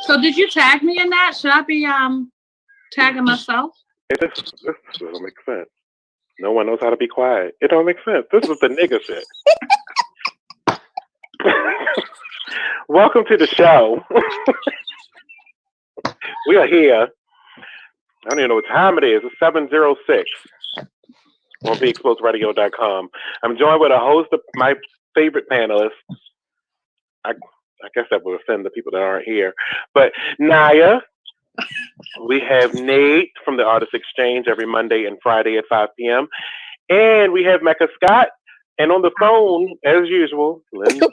So did you tag me in that? Should I be tagging myself? This don't make sense. No one knows how to be quiet. It don't make sense. This is the nigga shit. Welcome to the show. We are here. I don't even know what time it is. It's 7:06 on BeExposedRadio.com. I'm joined with a host of my favorite panelists. I guess that would offend the people that aren't here. But Nyiah. We have Nate from the Artist Exchange every Monday and Friday at 5 p.m. And we have Mecca Scott. And on the phone, as usual, Lyndsay.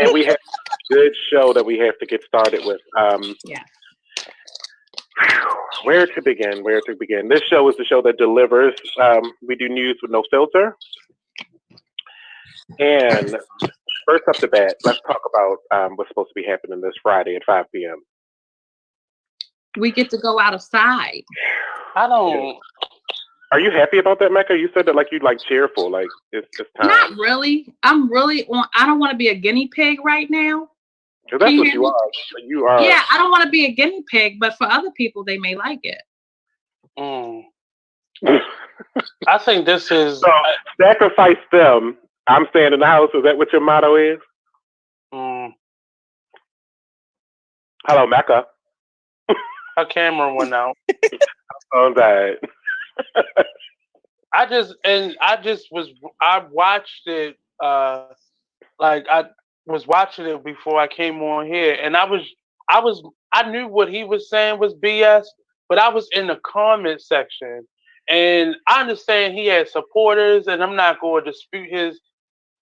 And we have a good show that we have to get started with. Yeah. Where to begin? This show is the show that delivers. We do news with no filter. And first up the bat, let's talk about what's supposed to be happening this Friday at 5 p.m. We get to go outside. I don't. Are you happy about that, Mecca? You said that like you like cheerful, like it's time. Not really. I'm really on. I don't want to be a guinea pig right now. Because that's what you are. You are. Yeah, I don't want to be a guinea pig, but for other people, they may like it. I think this is. So, sacrifice them. I'm staying in the house. Is that what your motto is? Hello, Mecca. Her camera went out. Oh, that. I watched it. I was watching it before I came on here, and I knew what he was saying was BS, but I was in the comment section, and I understand he had supporters, and I'm not going to dispute his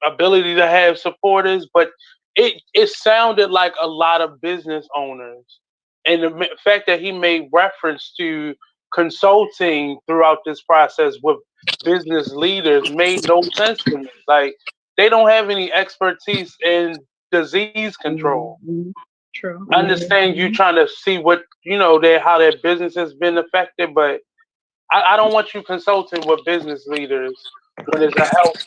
ability to have supporters, but it sounded like a lot of business owners, and the fact that he made reference to consulting throughout this process with business leaders made no sense to me. Like, they don't have any expertise in disease control. True. I understand you trying to see what how their business has been affected, but I don't want you consulting with business leaders when there's a health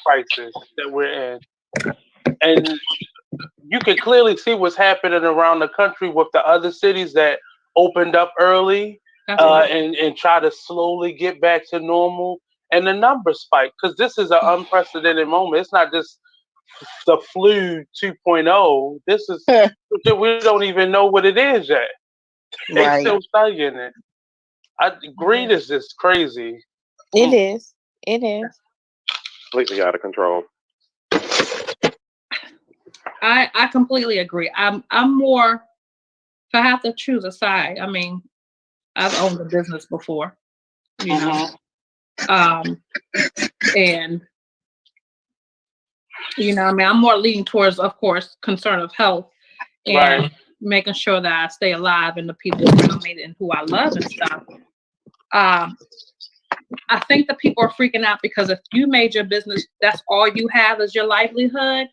crisis that we're in. And you can clearly see what's happening around the country with the other cities that opened up early and try to slowly get back to normal. And the numbers spike because this is an unprecedented moment. It's not just the flu 2.0. This is, we don't even know what it is yet. They're still studying it. Greed is just crazy. It is. It is. Completely out of control. I completely agree. I'm more, if I have to choose a side, I mean, I've owned a business before, you know. And I mean, I'm more leaning towards, of course, concern of health and making sure that I stay alive and the people around me and who I love and stuff. I think that people are freaking out because if you made your business, that's all you have is your livelihood,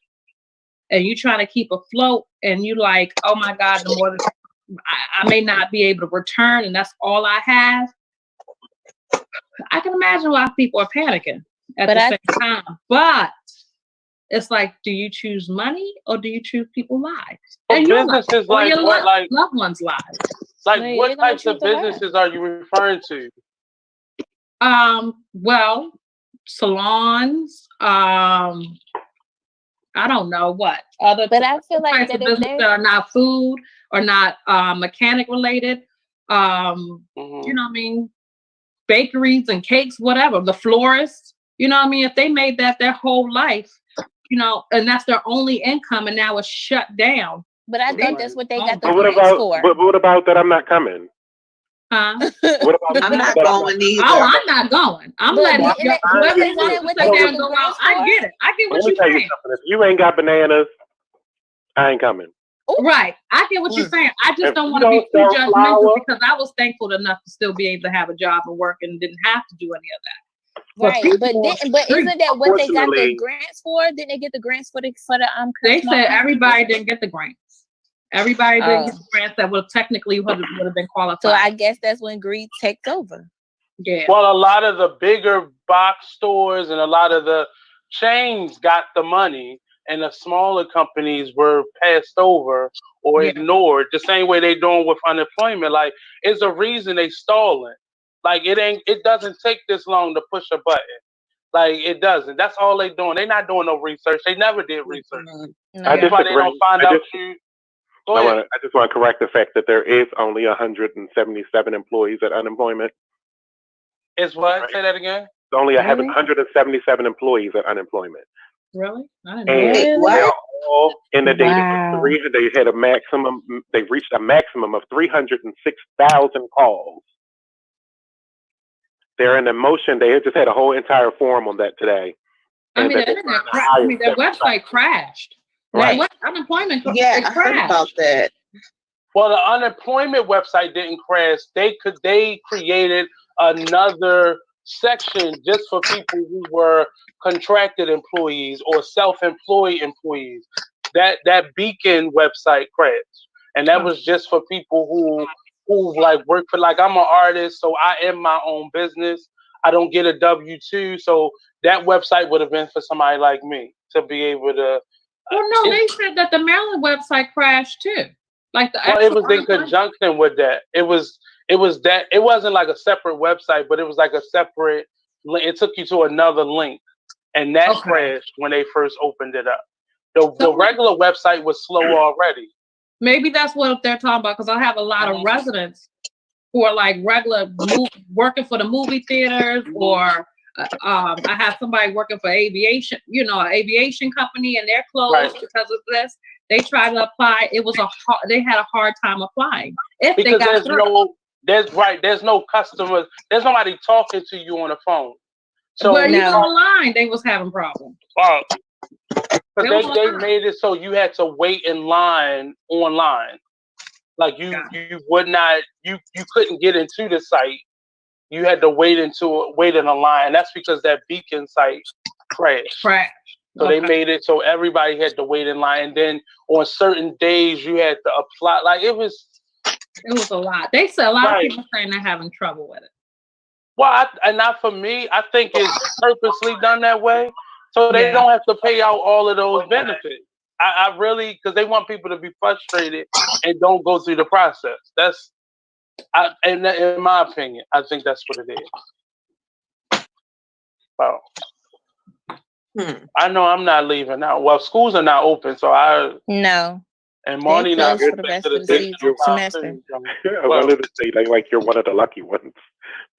and you trying to keep afloat, and you like, oh my God, the more I may not be able to return, and that's all I have. I can imagine why people are panicking at the same time. But it's like, do you choose money or do you choose people's lives? And businesses like loved ones' lives. Like, what types of businesses are you referring to? Well, salons. I don't know what other. But I feel like types of businesses that are not food or not mechanic related. You know what I mean? Bakeries and cakes, whatever. The florists. You know what I mean? If they made that their whole life, and that's their only income, and now it's shut down. But I think that's what they got the grants for. But what about that? I'm not coming. Huh? What about I'm not going either. Oh, I'm not going. I'm letting whoever wants to sit there and go out. I get it. I get what you're saying. If you ain't got bananas, I ain't coming. Right. I get what you're saying. I just don't want to be too judgmental because I was thankful enough to still be able to have a job and work and didn't have to do any of that. Right, but isn't that what they got the grants for? Didn't they get the grants for the They said everybody didn't get the grants. Everybody didn't get the grants that would technically would have been qualified. So I guess that's when greed takes over. Yeah. Well, a lot of the bigger box stores and a lot of the chains got the money and the smaller companies were passed over or ignored the same way they doing with unemployment. Like, it's a reason they stalling. Like, it doesn't take this long to push a button. Like, it doesn't. That's all they doing. They not doing no research. They never did research. No. That's why they don't find out you. I just want to correct the fact that there is only 177 employees at unemployment. It's what? Right. Say that again. It's only 177 employees at unemployment. Really? I didn't know. What? In the data, they had a maximum. They reached a maximum of 306,000 calls. They're in a motion. They just had a whole entire forum on that today. I mean, their website crashed. Right. Unemployment. Yeah, I heard about that. Well, the unemployment website didn't crash. They created another section just for people who were contracted employees or self-employed employees. That Beacon website crashed, and that was just for people who like work for, like, I'm an artist, so I am my own business. I don't get a W-2, so that website would have been for somebody like me to be able to. Well, no, they said that the Maryland website crashed too. Like it was in conjunction with that. It was that it wasn't like a separate website, but it was like a separate. It took you to another link, and that crashed when they first opened it up. The regular website was slow already. Maybe that's what they're talking about, because I have a lot of residents who are like regular working for the movie theaters, or I have somebody working for aviation, an aviation company, and they're closed because of this. They tried to apply. They had a hard time applying. Because there's no customers. There's nobody talking to you on the phone. So but you online, they was having problems. Because they made it so you had to wait in line online. Like you would not, you couldn't get into the site. You had to wait in a line. And that's because that Beacon site crashed. So they made it so everybody had to wait in line. And then on certain days you had to apply. Like it was a lot. They said a lot of people saying they're having trouble with it. Well, and not for me. I think it's purposely done that way. So they don't have to pay out all of those benefits. I really, because they want people to be frustrated and don't go through the process. In my opinion, I think that's what it is. Wow. I know I'm not leaving now. Well, schools are not open, so No. And Monny not for the rest of the semester. I wanted to say like you're one of the lucky ones,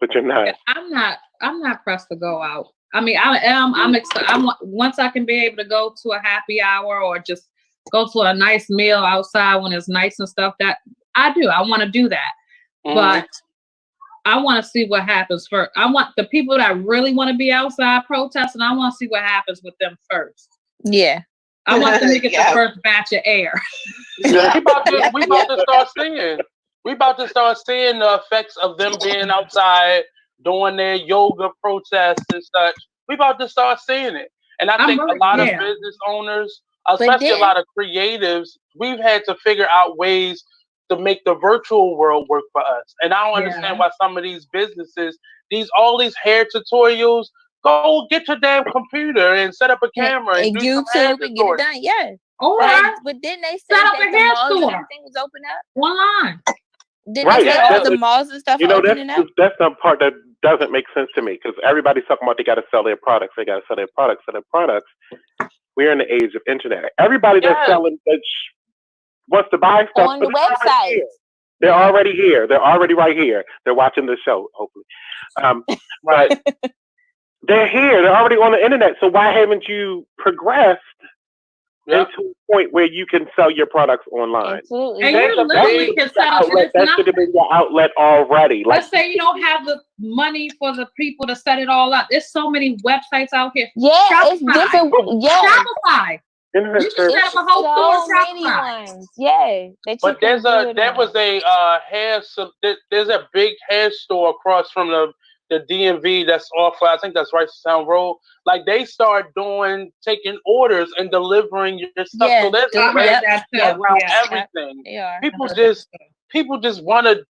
but you're not. I'm not pressed to go out. I mean, I am. I'm excited. Once I can be able to go to a happy hour or just go to a nice meal outside when it's nice and stuff. That I do. I want to do that, but I want to see what happens first. I want the people that really want to be outside protesting. I want to see what happens with them first. Yeah, I want them to get the first batch of air. We about to start seeing. We about to start seeing the effects of them being outside, doing their yoga protests and such. We about to start seeing it. And I think a lot of business owners, especially a lot of creatives, we've had to figure out ways to make the virtual world work for us. And I don't understand why some of these businesses, all these hair tutorials, go get your damn computer and set up a camera and do YouTube and get it done. Yeah. All right. But didn't they say set up that a hair store? Everything was open up? Online. Didn't they say all the malls and stuff are opening up? That's the part that doesn't make sense to me, because everybody's talking about they got to sell their products. They got to sell their products. We're in the age of internet. Everybody that's selling that wants to buy stuff on the website. They're already here. They're already right here. They're watching the show, hopefully. But they're here. They're already on the internet. So why haven't you progressed into a point where you can sell your products online? Absolutely. And you literally can set up that should have been your outlet already. Let's say you don't have the money for the people to set it all up. There's so many websites out here. Yeah, it's different. Yeah. Shopify. You can set up a whole store. Many ones. Yeah. But there's a big hair store across from the DMV that's off. I think that's Rice Town Road. Like they start taking orders and delivering your stuff. Yeah, so there's around everything. People just want to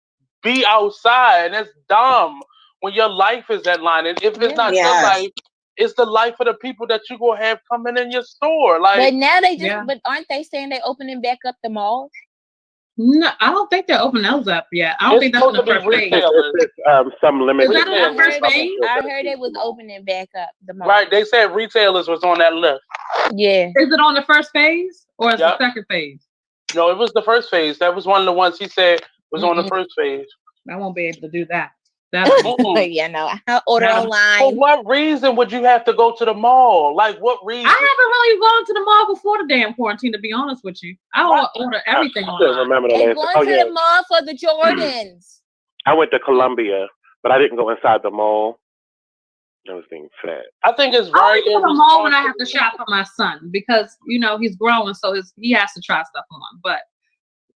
be outside, and it's dumb when your life is at line. And if it's not your life, it's the life of the people that you gonna have coming in your store. Like, but now they just, Yeah. but aren't they saying they opening back up the malls? No, I don't think they're opening those up yet. I don't think that's in the supposed to first be phase. retailers. Some limited. Is that in the first phase? I heard it was opening back up the malls. Right, they said retailers was on that list. Yeah. Is it on the first phase or is Yep. the second phase? No, it was the first phase. That was one of the ones he said was on the first phase. I won't be able to do that. Yeah, no. I order No. online. For what reason would you have to go to the mall? Like, what reason? I haven't really gone to the mall before the damn quarantine, to be honest with you. I order everything I still online. remember the They last. going to the mall for the Jordans. I went to Columbia, but I didn't go inside the mall. I was being fat. I think it's I very only go to the mall when I have to shop for my son because he's growing, so he has to try stuff on. But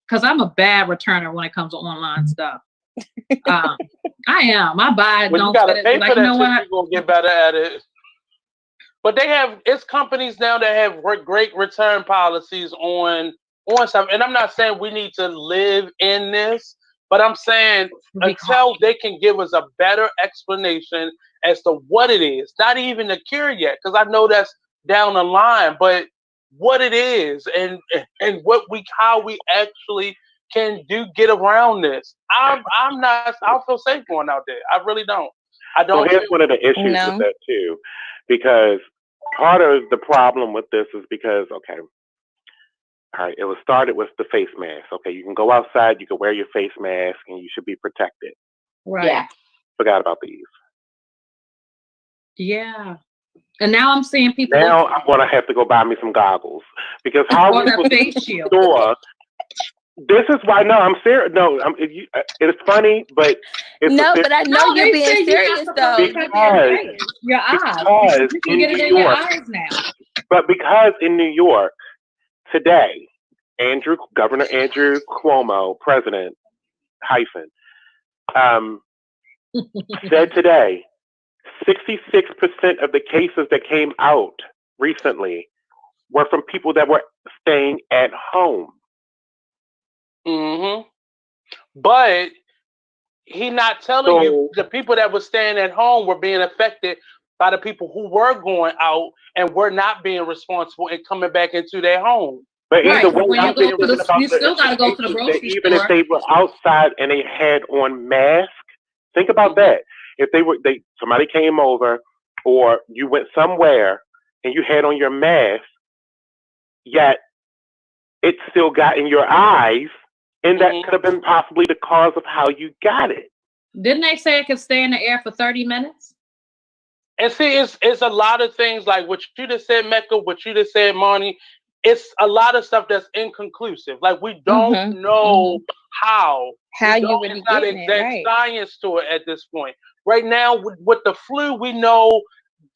because I'm a bad returner when it comes to online stuff. I am. I buy it. Well, don't you gotta pay like, for that. you know what? You're gonna get better at it. But it's companies now that have great return policies on stuff. And I'm not saying we need to live in this, but I'm saying until they can give us a better explanation as to what it is, not even the cure yet, because I know that's down the line, but what it is and how we actually can get around this. I don't feel safe going out there. I really don't. I don't. Well, here's one of the issues with that too, because part of the problem with this is because, okay, all right, it was started with the face mask. Okay, you can go outside, you can wear your face mask, and you should be protected. Right. Yeah. Forgot about these. Yeah. And now I'm seeing people. Now I'm gonna have to go buy me some goggles because how we that was face in shield. the store. This is why. No, I'm serious. No, it's funny, but it's but I know you're being serious though. Because your eyes. You can get it in your eyes now. But because in New York today, Governor Andrew Cuomo, President said today, 66% of the cases that came out recently were from people that were staying at home. Mm-hmm. But he's not telling you the people that were staying at home were being affected by the people who were going out and were not being responsible and coming back into their home. But either way, you still got to go to the grocery store. Even if they were outside and they had on masks, think about that. If somebody came over, or you went somewhere and you had on your mask, yet it still got in your eyes, and that could have been possibly the cause of how you got it. Didn't they say it could stay in the air for 30 minutes? And see, it's a lot of things like what you just said, Mecca, what you just said, Monny. It's a lot of stuff that's inconclusive. Like we don't know how you really not getting exact it, right? science to it at this point. Right now, with the flu, we know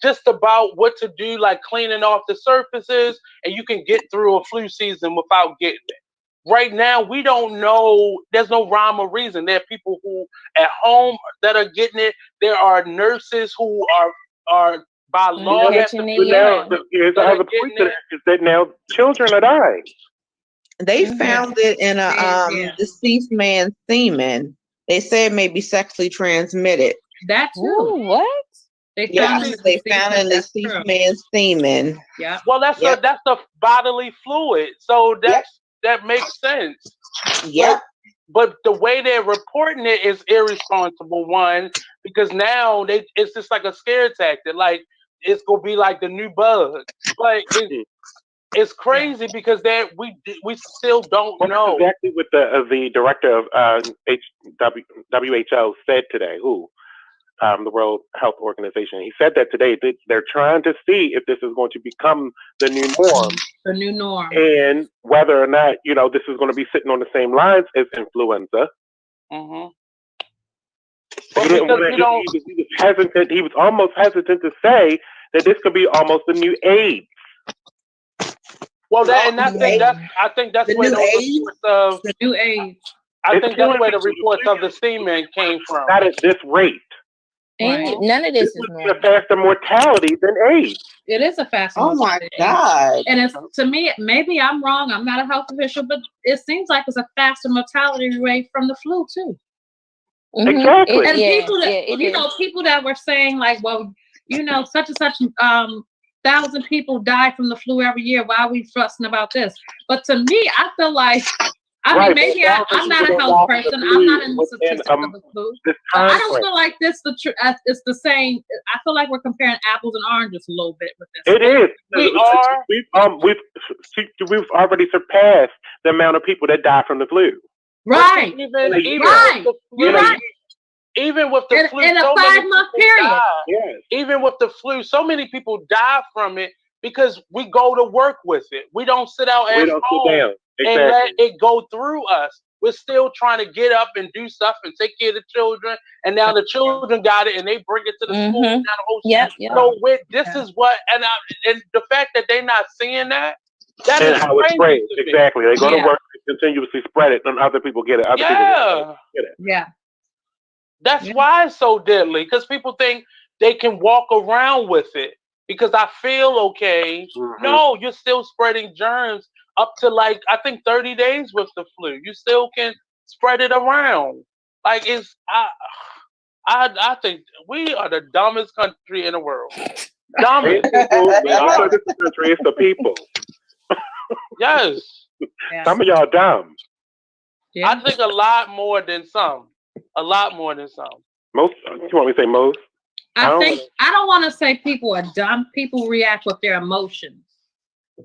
just about what to do, like cleaning off the surfaces, and you can get through a flu season without getting it. Right now, we don't know. There's no rhyme or reason. There are people who at home that are getting it. There are nurses who are by law have to here's another point to that, is that now children are dying. They found it in a deceased man's semen. They said it may be sexually transmitted. That too. Ooh, what? They found it in the deceased man's semen. Yeah. Well, that's a bodily fluid, so that makes sense. Yeah. But the way they're reporting it is irresponsible, one, because now it's just like a scare tactic. Like it's gonna be like the new bug. Like it's crazy because we still don't know. That's exactly what the director of WHO said today. The World Health Organization. He said that today. They're trying to see if this is going to become the new norm. The new norm. And whether or not, this is going to be sitting on the same lines as influenza. Mm-hmm. He was hesitant. He was almost hesitant to say that this could be almost the new AIDS. Well, I think that's where the new age. I think that's where the reports of the semen came from. Not at this rate. Right. None of this is a faster mortality than AIDS. It is a faster mortality. Oh my God. And it's, to me, maybe I'm wrong. I'm not a health official, but it seems like it's a faster mortality rate from the flu too. Exactly. And people that people that were saying like, well, such and such 1,000 people die from the flu every year. Why are we fussing about this? But to me, I feel like, I mean, maybe I'm not a health person. I'm not in the statistics of the flu. But I don't feel like this it's the same. I feel like we're comparing apples and oranges a little bit with this. It is. We've already surpassed the amount of people that die from the flu. Right. Even with the flu, in a 5-month period. Yes. Even with the flu, so many people die from it because we go to work with it. We don't sit out at home and let it go through us. We're still trying to get up and do stuff and take care of the children. And now the children got it and they bring it to the school. Down the whole So this is what, and the fact that they're not seeing that and is how it spreads. Exactly. They go to work and continuously spread it and other people get it. Other people get it. Yeah. That's why it's so deadly, because people think they can walk around with it because I feel okay. No, you're still spreading germs up to I think 30 days with the flu. You still can spread it around. Like I think we are the dumbest country in the world. Dumbest. It's the people. Yes. Yeah. Some of y'all dumb. Yeah. I think a lot more than some. A lot more than some. Most? You want me to say most? I don't want to say people are dumb. People react with their emotions.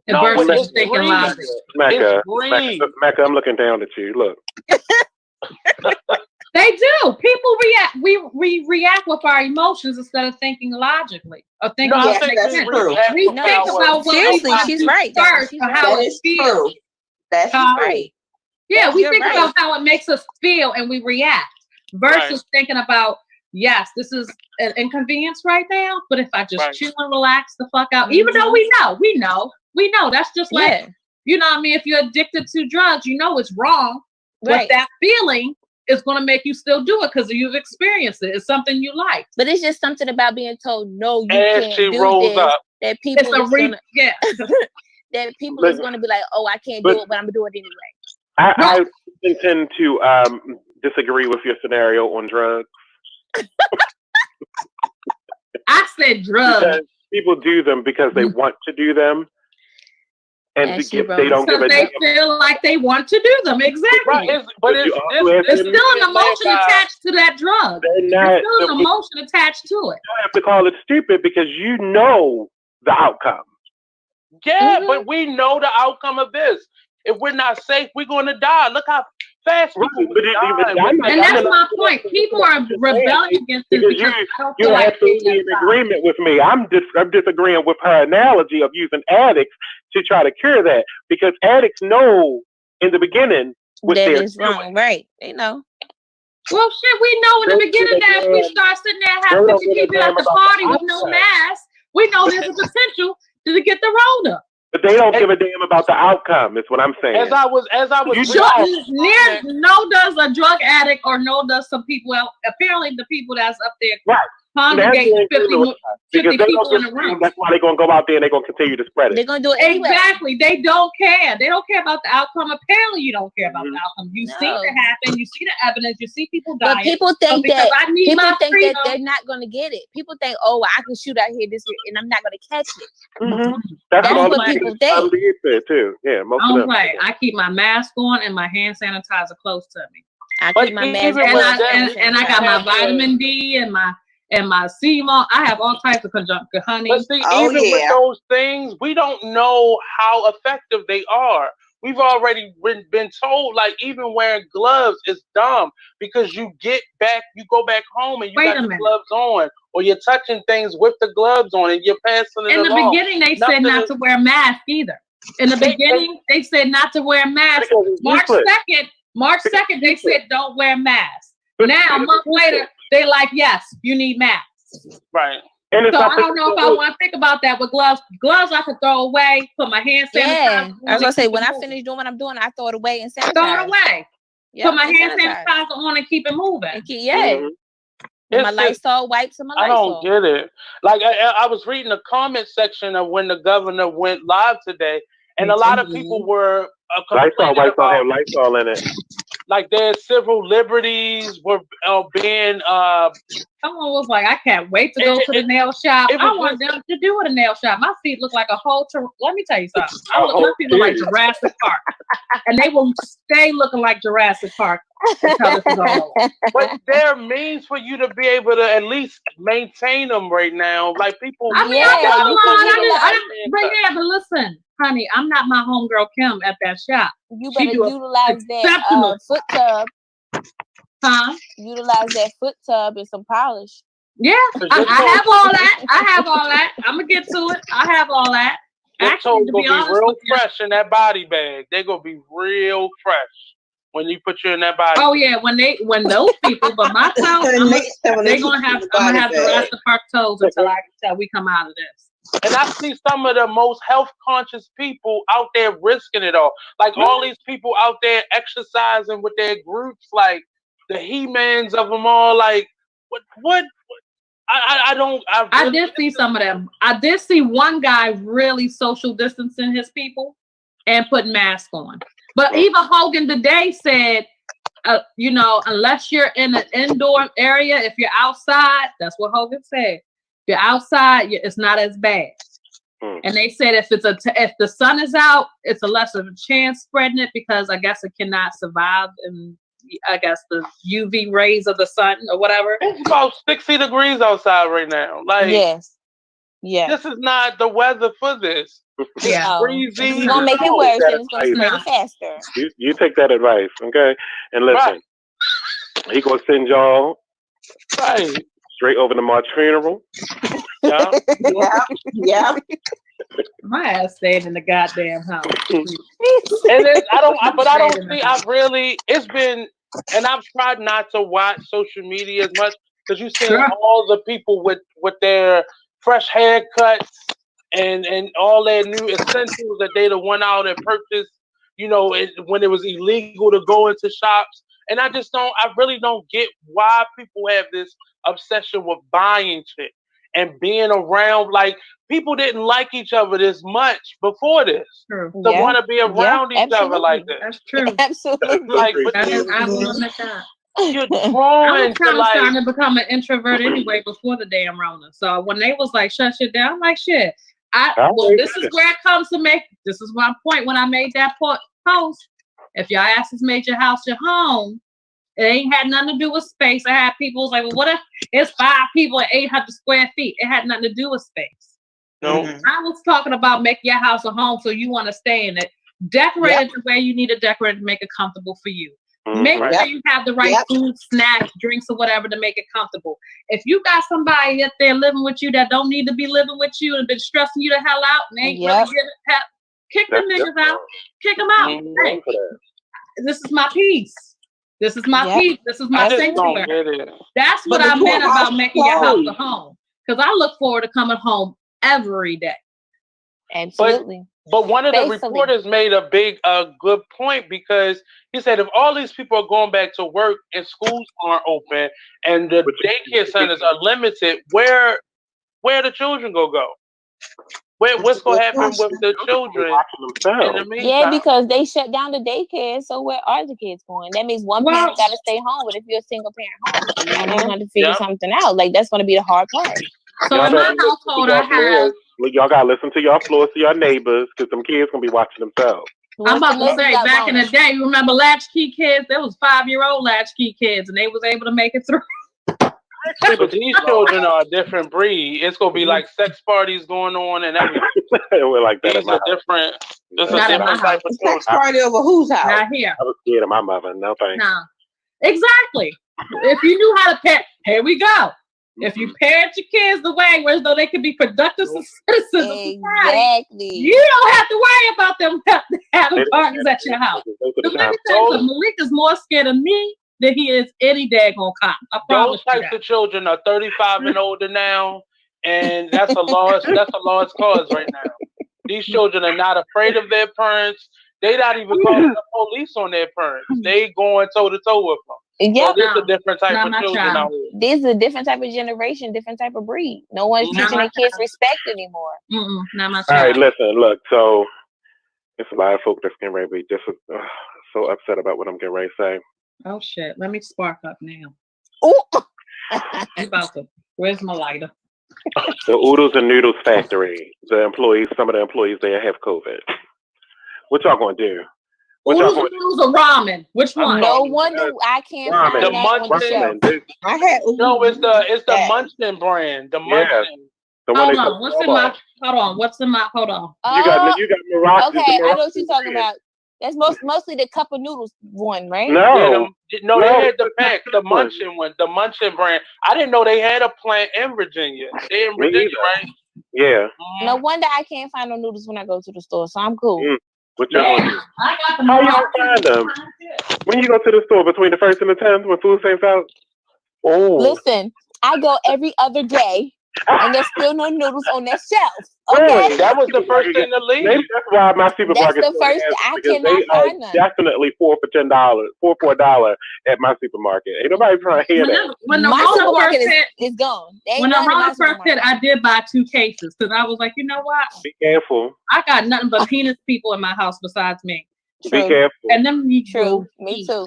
Versus thinking logic. Mecca, I'm looking down at you. Look. They do. People react. We react with our emotions instead of thinking logically or thinking. That's true. We think about what seriously. She's right. First, how it feels. That's right. Yeah, we think about how it makes us feel and we react versus thinking about, yes, this is an inconvenience right now, but if I just chill and relax the fuck out, even though we know, that's just like, you know what I mean? If you're addicted to drugs, you know it's wrong, but that feeling is going to make you still do it because you've experienced it. It's something you like. But it's just something about being told, no, you can't do this. That people that people is going to be like, oh, I can't do it, but I'm going to do it anyway. I intend to disagree with your scenario on drugs. I said drugs. Because people do them because they want to do them. And they don't give a damn. They feel like they want to do them. Exactly. Right. But it's still an emotion attached to that drug. There's still an emotion attached to it. You have to call it stupid because you know the outcome. Yeah, but we know the outcome of this. If we're not safe, we're going to die. Look how fast people die. And that's my point. People are rebelling against this because you're absolutely in agreement with me. I'm disagreeing with her analogy of using addicts to try to cure that, because addicts know in the beginning what they're wrong. Right? They know. Well, shit, we know in the beginning that if we start sitting there and have 50 people at the party with no mask, we know there's a potential to get the Rona. But they don't give a damn about the outcome. Is what I'm saying. As I was. No does a drug addict, or no does some people else. Apparently, the people that's up there congregating 50 people in a room. That's why they're gonna go out there and they're gonna continue to spread it. They're gonna do it anyway. Exactly. They don't care. They don't care about the outcome. Apparently, you don't care about the outcome. You see it happen. You see the evidence. You see people dying. But people think that they're not gonna get it. People think, oh, I can shoot out here this year and I'm not gonna catch it. Mm-hmm. That's what people think. Too. Yeah, most of them. I keep my mask on and my hand sanitizer close to me. I keep my mask on, and I got my vitamin D and my sea moss. I have all types of honey. But see, with those things, we don't know how effective they are. We've already been told, like, even wearing gloves is dumb because you go back home and you got the gloves on, or you're touching things with the gloves on and you're passing it along. In the beginning, they said not to wear masks either. In the beginning, they said not to wear masks. March 2nd, they said don't wear masks. Now, a month later, they're like, yes, you need masks. Right. So I don't know if I want to think about that with gloves. Gloves I could throw away, put my hand sanitizer. Yeah, I was gonna say when I finish doing what I'm doing, I throw it away and sanitize. Throw it away. Put my hand sanitizer on and keep it moving. My Lysol wipes and my Lysol. I don't get it. Like I was reading the comment section of when the governor went live today, and a lot of people were Lysol in it. like their civil liberties were being. Someone was like, I can't wait to go to the nail shop. I want them to do a nail shop. My feet look like a whole. Let me tell you something. My feet look like Jurassic Park, and they will stay looking like Jurassic Park until this is all over. But there are means for you to be able to at least maintain them right now. Like people. I mean, but listen, honey, I'm not my homegirl Kim at that shop. You better utilize that foot tub. Huh? Utilize that foot tub and some polish. Yeah, I have all that. I have all that. I'm gonna get to it. I have all that. Actually, to be honest, real fresh in that body bag. They're gonna be real fresh when you put you in that body. Oh yeah, when those people, but my toes, they're gonna have. I'm gonna have to rest the park toes until we come out of this. And I see some of the most health conscious people out there risking it all. Like all these people out there exercising with their groups, like the He-Mans of them all. Like what? I did see some of them. I did see one guy really social distancing his people and putting masks on. But even Hogan today said, unless you're in an indoor area, if you're outside, that's what Hogan said. If you're outside, it's not as bad. And they said if the sun is out, it's a less of a chance spreading it because I guess it cannot survive in the UV rays of the sun or whatever. It's about 60 degrees outside right now. Like yes. Yeah. This is not the weather for this. Yeah. Breezy. It's gonna make it worse and it's gonna spread it faster. You take that advice, okay? And listen, he gonna send y'all straight over to March funeral. Yeah. My ass stayed in the goddamn house. And then it's been, and I've tried not to watch social media as much because you see all the people with their fresh haircuts and all their new essentials that they went out and purchased, when it was illegal to go into shops. And I really don't get why people have this obsession with buying shit and being around. Like, people didn't like each other this much before this. True. To want to be around each other like this. That's true. Absolutely. Like, I will admit that. You're trying to become an introvert anyway before the damn Rona. So when they was like, shut shit down, I'm like, shit. This is where it comes to make. This is my point when I made that post. If your asses made your house your home, it ain't had nothing to do with space. I had people like, well, what if it's 5 people at 800 square feet? It had nothing to do with space. No. I was talking about making your house a home so you want to stay in it. Decorate it the way you need to decorate to make it comfortable for you. Make sure you have the right food, snacks, drinks, or whatever to make it comfortable. If you got somebody up there living with you that don't need to be living with you and been stressing you the hell out and ain't really giving help, kick them niggas out. Kick them out. Hey, this is my piece. This is my piece. This is my sanctuary. That's what I meant about making your house a home. Because I look forward to coming home every day. Absolutely. But one of the reporters made a good point, because he said if all these people are going back to work and schools aren't open and the daycare centers are limited, where the children go? What's going to happen with the children? Because they shut down the daycare. So where are the kids going? That means one parent got to stay home. But if you're a single parent home, you're going to have to figure something out. Like, that's going to be the hard part. So in my household, I have. Y'all gotta listen to your floors, to your neighbors, because some kids gonna be watching themselves. I'm about to say, back in the day, you remember latchkey kids? There was 5-year-old latchkey kids, and they was able to make it through. But these children are a different breed. It's gonna be like sex parties going on and everything. We're like that. These are different. This is a different type of sex party over whose house? Not here. I was scared of my mother. No thanks. No. Exactly. If you knew how to pet, here we go. If you parent your kids the way where though they can be productive citizens of society, you don't have to worry about them having parties at your house. Malik is more scared of me than he is any daggone cop. I promise those types of children are 35 and older now, and that's a lost cause right now. These children are not afraid of their parents. They not even calling the police on their parents. They going toe to toe with them. Yeah, so this is a different type of children out here. This is a different type of generation, different type of breed. No one's teaching their kids respect anymore. Not my child. All right, listen, look. So it's a lot of folk that's getting ready to be just so upset about what I'm getting ready to say. Oh shit! Let me spark up now. Oh, I'm about to. Where's my lighter? The Oodles and Noodles Factory. Some of the employees there have COVID. What y'all gonna do? Oodles and Noodles or ramen? Which one? no wonder I can't find The that on the shelf. I had No, it's the Munchkin brand. The Munchkin. Hold on. What's in my? Hold on. You got Morocco. Okay, I know what you're talking about. That's mostly the cup of noodles one, right? No, they had the pack, the Munchkin one, the Munchkin brand. I didn't know they had a plant in Virginia. They're in Virginia, right? Yeah. No wonder I can't find no noodles when I go to the store, so I'm cool. What y'all gonna do? How y'all find them? When you go to the store between the 1st and the 10th when food stamps out? Oh. Listen, I go every other day, and there's still no noodles on that shelf. Okay, really? That was the first thing to leave. Maybe that's why my supermarket. That's the first. I cannot find none. Definitely $4 for $4 at my supermarket. Ain't nobody trying to hear that. When the my supermarket is gone. When the Rona first hit, I did buy 2 cases because I was like, you know what? Be careful. I got nothing but penis people in my house besides me. True. Be careful. And them need True. Me too.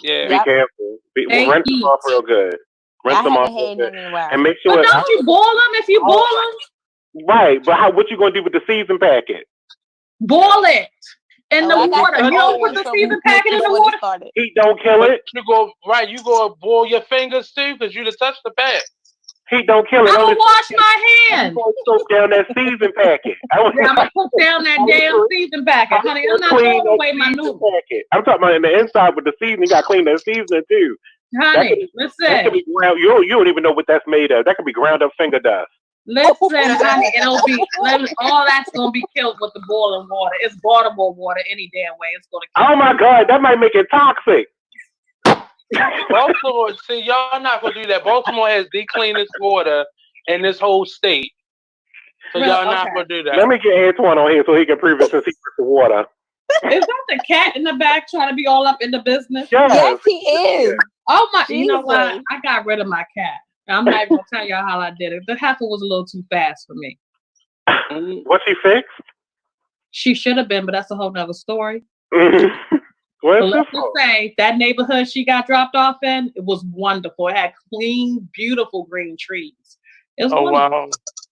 Yeah. Be careful. Rinse them off real good. Rinse them off real good. And make sure. But don't you boil them if you boil them? Right, but what you gonna do with the season packet? Boil it in the water. You don't put the season packet in the water. Heat don't kill it. You go boil your fingers too, because you just touched the pack. Heat don't kill it. I'm gonna wash my hands. I'm gonna soak down that season packet. I'm gonna cook down that damn season packet, honey. I'm not throwing away my noodles. I'm talking about in the inside with the seasoning. You gotta clean that seasoning too. Honey, listen. That could be ground. You don't even know what that's made of. That could be ground up finger dust. Listen, honey, all that's gonna be killed with the boiling water. It's Baltimore water any damn way. It's gonna kill. Oh my God, that might make it toxic. Baltimore, see, y'all not gonna do that. Baltimore has the cleanest water in this whole state, so y'all not gonna do that. Let me get Antoine on here so he can prove it since he put the water. Is that the cat in the back trying to be all up in the business? Yes, he is. Oh my! Jesus. You know what? I got rid of my cat. I'm not even gonna tell y'all how I did it. The heifer was a little too fast for me. Was she fixed? She should have been, but that's a whole nother story. Let's just say that neighborhood she got dropped off in, it was wonderful. It had clean, beautiful green trees. It was wonderful. Wow!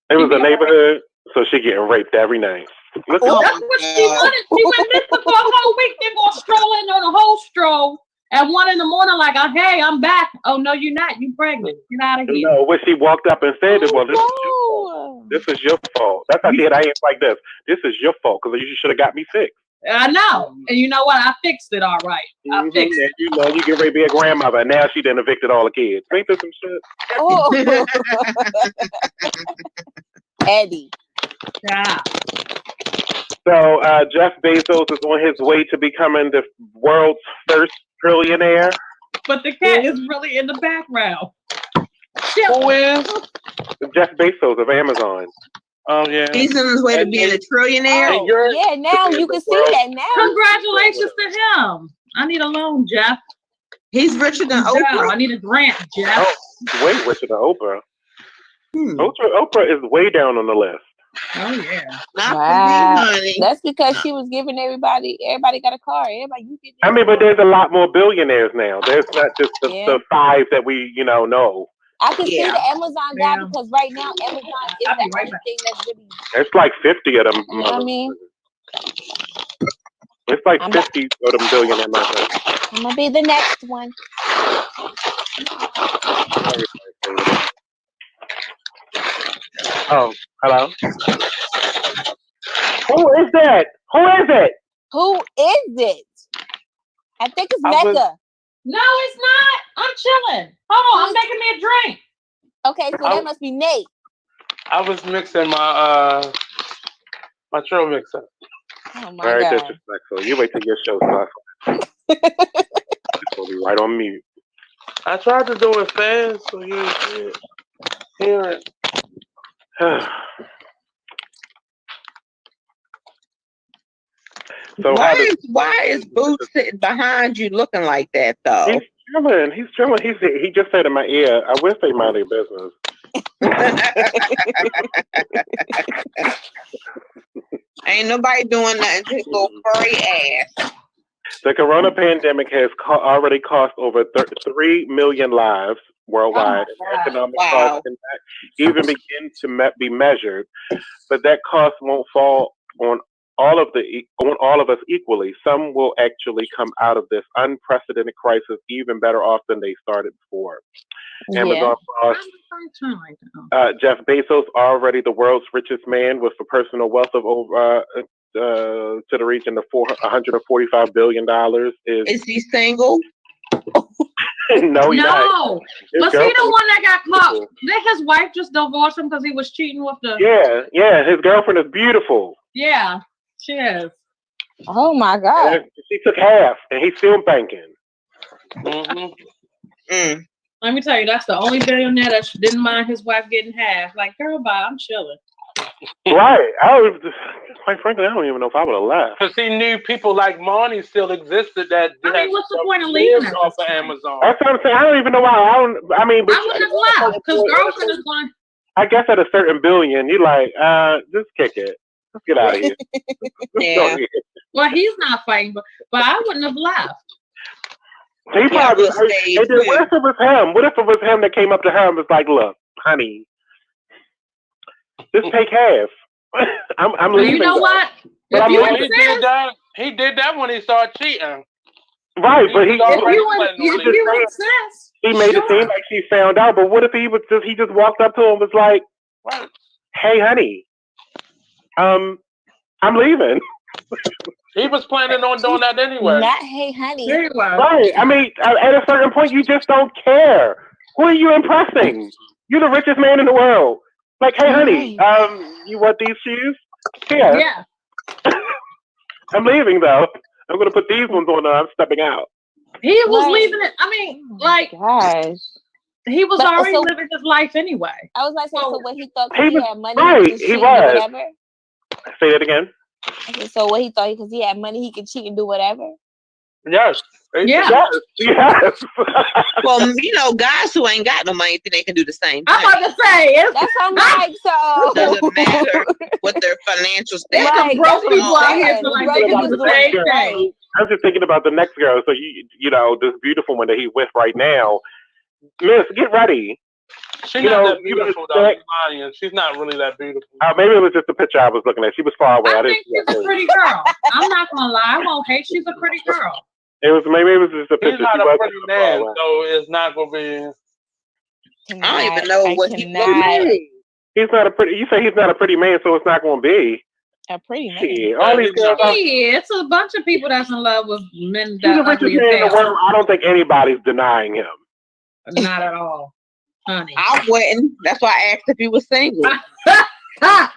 It was a neighborhood, so she getting raped every night. That's what she wanted. She went missing for a whole week. They're gonna stroll in on a whole stroll. At 1 a.m, like, oh, hey, I'm back. Oh, no, you're not. You pregnant. Get out of here. No, when she walked up and said it, well, this is your fault. That's how I did. I ain't like this. This is your fault because you should have got me fixed. I know. And you know what? I fixed it all right. I fixed it. You know, you get ready to be a grandmother. And now she done evicted all the kids. Ain't this some shit? Oh. Eddie. Yeah. So Jeff Bezos is on his way to becoming the world's first trillionaire. But the cat is really in the background. Who is? Jeff Bezos of Amazon. Oh, yeah. He's on his way to being a trillionaire. Oh, yeah, now you can see that now. Congratulations to him. I need a loan, Jeff. He's richer than Oprah. I need a grant, Jeff. Oh, way richer than Oprah. Oprah is way down on the list. Oh yeah. Wow. That's because she was giving everybody got a car. I mean, but there's a lot more billionaires now. There's not just the 5 that we, know. I can see the Amazon guy because right now Amazon is the only thing that's really. It's like 50 of them. You know what I mean? It's like 50 of them billionaire motherfuckers. I'm gonna be the next one. Oh, hello. Who is that? Who is it? Who is it? I think it's Mecca. No, it's not. I'm chilling. Hold on, I'm making me a drink. Okay, so that must be Nate. I was mixing my my trail mixer. Oh my Very God. disrespectful. You wait till your show starts. It's gonna be right on mute. I tried to do it fast so you can hear it. So why is Boots sitting behind you looking like that though? He's chilling. He just said in my ear, I wish they mind their business. Ain't nobody doing nothing to his little furry ass. The corona pandemic has already cost over 3 million lives worldwide. Economic costs cannot even begin to be measured, but that cost won't fall on all of us equally. Some will actually come out of this unprecedented crisis even better off than they started before. Amazon boss Jeff Bezos, already the world's richest man with a personal wealth of over to the region of $145 billion. Is he single? No, he's not. Was he the one that got caught? Did his wife just divorce him because he was cheating with the? Yeah. His girlfriend is beautiful. Yeah, she is. Oh my God. And she took half, and he's still banking. Mm-hmm. Let me tell you, that's the only billionaire that didn't mind his wife getting half. Like, girl, bye, I'm chilling. Right. Quite frankly, I don't even know if I would have left. Because he knew people like Monny still existed that. I mean, what's the point of leaving it? Off of Amazon. That's what I'm saying. I don't even know why. I wouldn't have left because girlfriend is going. I guess at a certain billion, you're like, just kick it. Let's get out of here. Yeah. Well, he's not fighting, but I wouldn't have left. He probably. What if it was him? What if it was him that came up to her and was like, "Look, honey, just take half. I'm leaving." You know what? He did that when he started cheating. Right, but he made it seem like she found out. But what if he just walked up to him and was like, "Hey, honey, I'm leaving." He was planning on doing that anyway. Not hey, honey. Right. I mean, at a certain point, you just don't care. Who are you impressing? You're the richest man in the world. Like, hey, honey, you want these shoes? Yeah. I'm leaving, though. I'm going to put these ones on. I'm stepping out. He was leaving it. I mean, he was already living his life anyway. I was like, so what he thought he had money, he was. Whatever. Say that again. Okay, so what he thought because he had money, he could cheat and do whatever. Yes. Yes. Well, guys who ain't got no money think they can do the same thing. I'm about to say that's I'm like so. It doesn't matter what their financial status. Like, broke people out here feel like they can do the same thing. I'm just thinking about the next girl. So this beautiful one that he's with right now. Miss, get ready. She's not that beautiful, though. She's not really that beautiful. Maybe it was just the picture I was looking at. She was far away. I think she's a pretty girl. I'm not gonna lie. I won't hate. She's a pretty girl. Maybe it was just a picture. He's not a pretty man, so it's not gonna be. I don't even know what he looks like. He's not a pretty. You say he's not a pretty man, so it's not gonna be a pretty man. All these girls. It's a bunch of people that's in love with men. He's the richest man in the world. I don't think anybody's denying him. Not at all. Honey. I wouldn't. That's why I asked if he was single. Let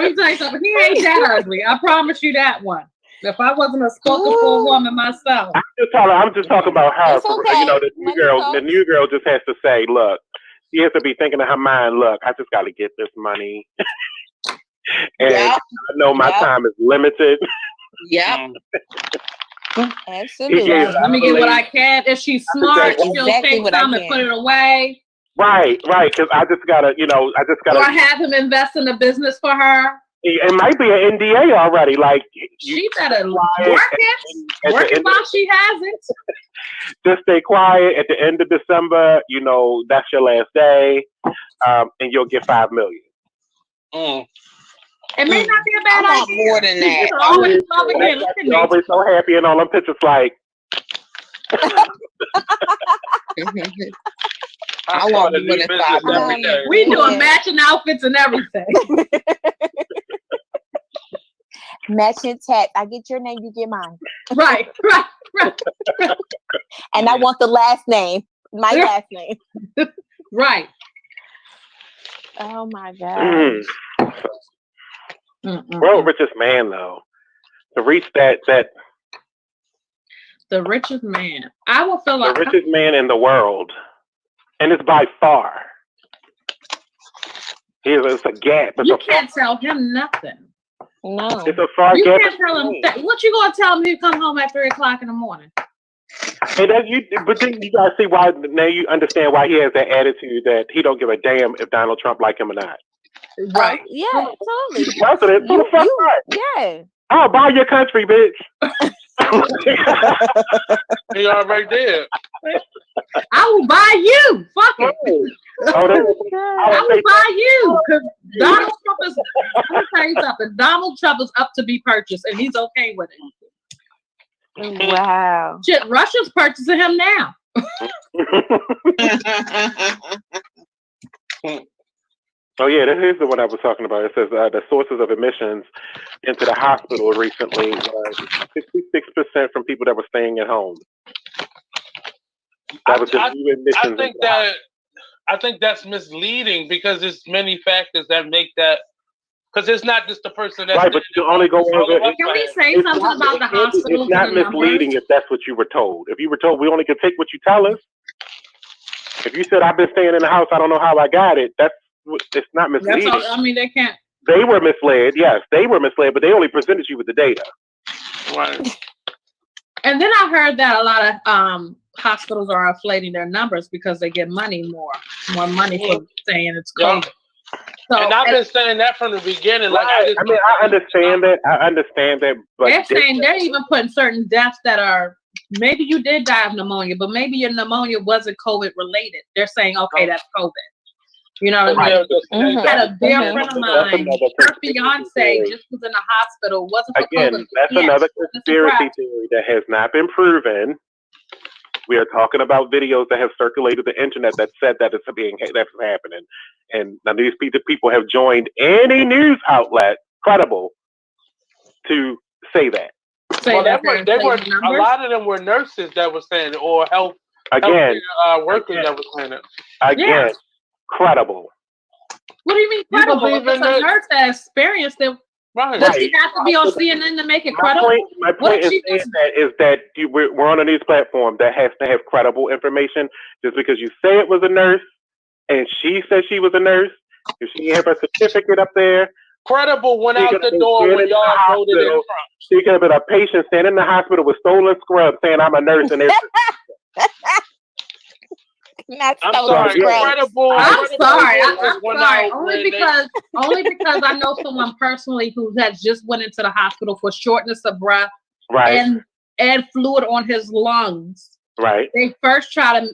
me tell you something. He ain't that ugly. I promise you that one. If I wasn't a spoken for woman myself. I'm just talking about her. Okay. The new girl just has to say, look, she has to be thinking in her mind, look, I just got to get this money. And I know my time is limited. Yeah. Absolutely. Let me get what I can. If she's smart, she'll take time and put it away. Right. Because I just gotta. Or have him invest in a business for her. It might be an NDA already. Like she better work it while she has it. Just stay quiet. At the end of December, that's your last day, and you'll get $5 million. It may not be a bad idea. More than that. You're always so happy in all them pictures. Like, I want more than $5 million. We doing matching outfits and everything. Matching tat. I get your name, you get mine. Right. And I want the last name. My last name. Right. Oh my God. World richest man though. To reach that the richest man. I will feel like the richest man in the world. And it's by far. It's a gap. You can't tell him nothing. No. It's a far you gap. You can't tell him that. What you gonna tell him if he come home at 3:00 in the morning? But then you gotta see why. Now you understand why he has that attitude that he don't give a damn if Donald Trump like him or not. Right? Yeah, totally. President, who the fuck? Yeah. I'll buy your country, bitch. He already did. I will buy you. Fuck it. I will buy you. Because Donald Trump is, let me tell you something. Donald Trump is up to be purchased, and he's okay with it. Wow. Shit, Russia's purchasing him now. Oh yeah, this is the one I was talking about. It says the sources of admissions into the hospital recently was 66% from people that were staying at home. That was just new admissions. I think that's misleading because there's many factors that make that. Because it's not just the person that's right, but you only go over. Can we say something about the hospital? It's not misleading if that's what you were told. If you were told we only can take what you tell us. If you said I've been staying in the house, I don't know how I got it. It's not misleading. That's all, I mean, they can't. They were misled. Yes, they were misled, but they only presented you with the data. Right. And then I heard that a lot of hospitals are inflating their numbers because they get more money for saying it's COVID. So, and I've been saying that from the beginning. Like, right. I understand that. But they're saying they're even putting certain deaths that are maybe you did die of pneumonia, but maybe your pneumonia wasn't COVID related. They're saying, okay, that's COVID. You know what I mean? I had a dear friend of mine, her fiance just was in the hospital, wasn't for COVID. That's another conspiracy theory that has not been proven. We are talking about videos that have circulated the internet that said that that's happening. And now these people have joined any news outlet credible to say that. Well, a lot of them were nurses that were saying it, or health workers that were saying it. Again, credible. What do you mean credible? If it's a nurse that experienced it, does she have to be on CNN to make it credible? My point is that we're on a news platform that has to have credible information. Just because you say it was a nurse and she said she was a nurse, if she have a certificate up there, credible went out the door when y'all voted in Trump. She could have been a patient standing in the hospital with stolen scrubs saying I'm a nurse and I'm sorry. I'm sorry. Only because I know someone personally who has just went into the hospital for shortness of breath, right, and fluid on his lungs. Right. They put him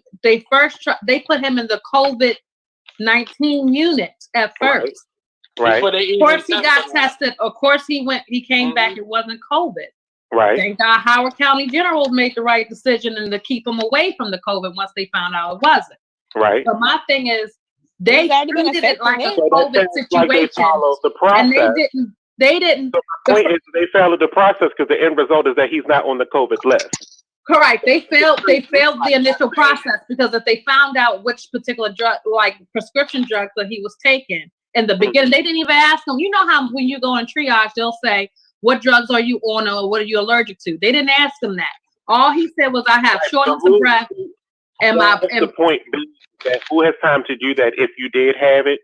in the COVID-19 unit at first. Right. Of course he got tested. Of course he came back. It wasn't COVID. Right. Thank God Howard County General made the right decision and to keep him away from the COVID once they found out it wasn't. Right. But my thing is, they treated it like a COVID situation, and they didn't. So the point is, they followed the process because the end result is that he's not on the COVID list. Correct. They failed the initial process because if they found out which particular drug, like prescription drugs that he was taking in the beginning, they didn't even ask him. You know how when you go in triage, they'll say, what drugs are you on or what are you allergic to? They didn't ask him that. All he said was, I have shortness of breath. And the point being that who has time to do that if you did have it?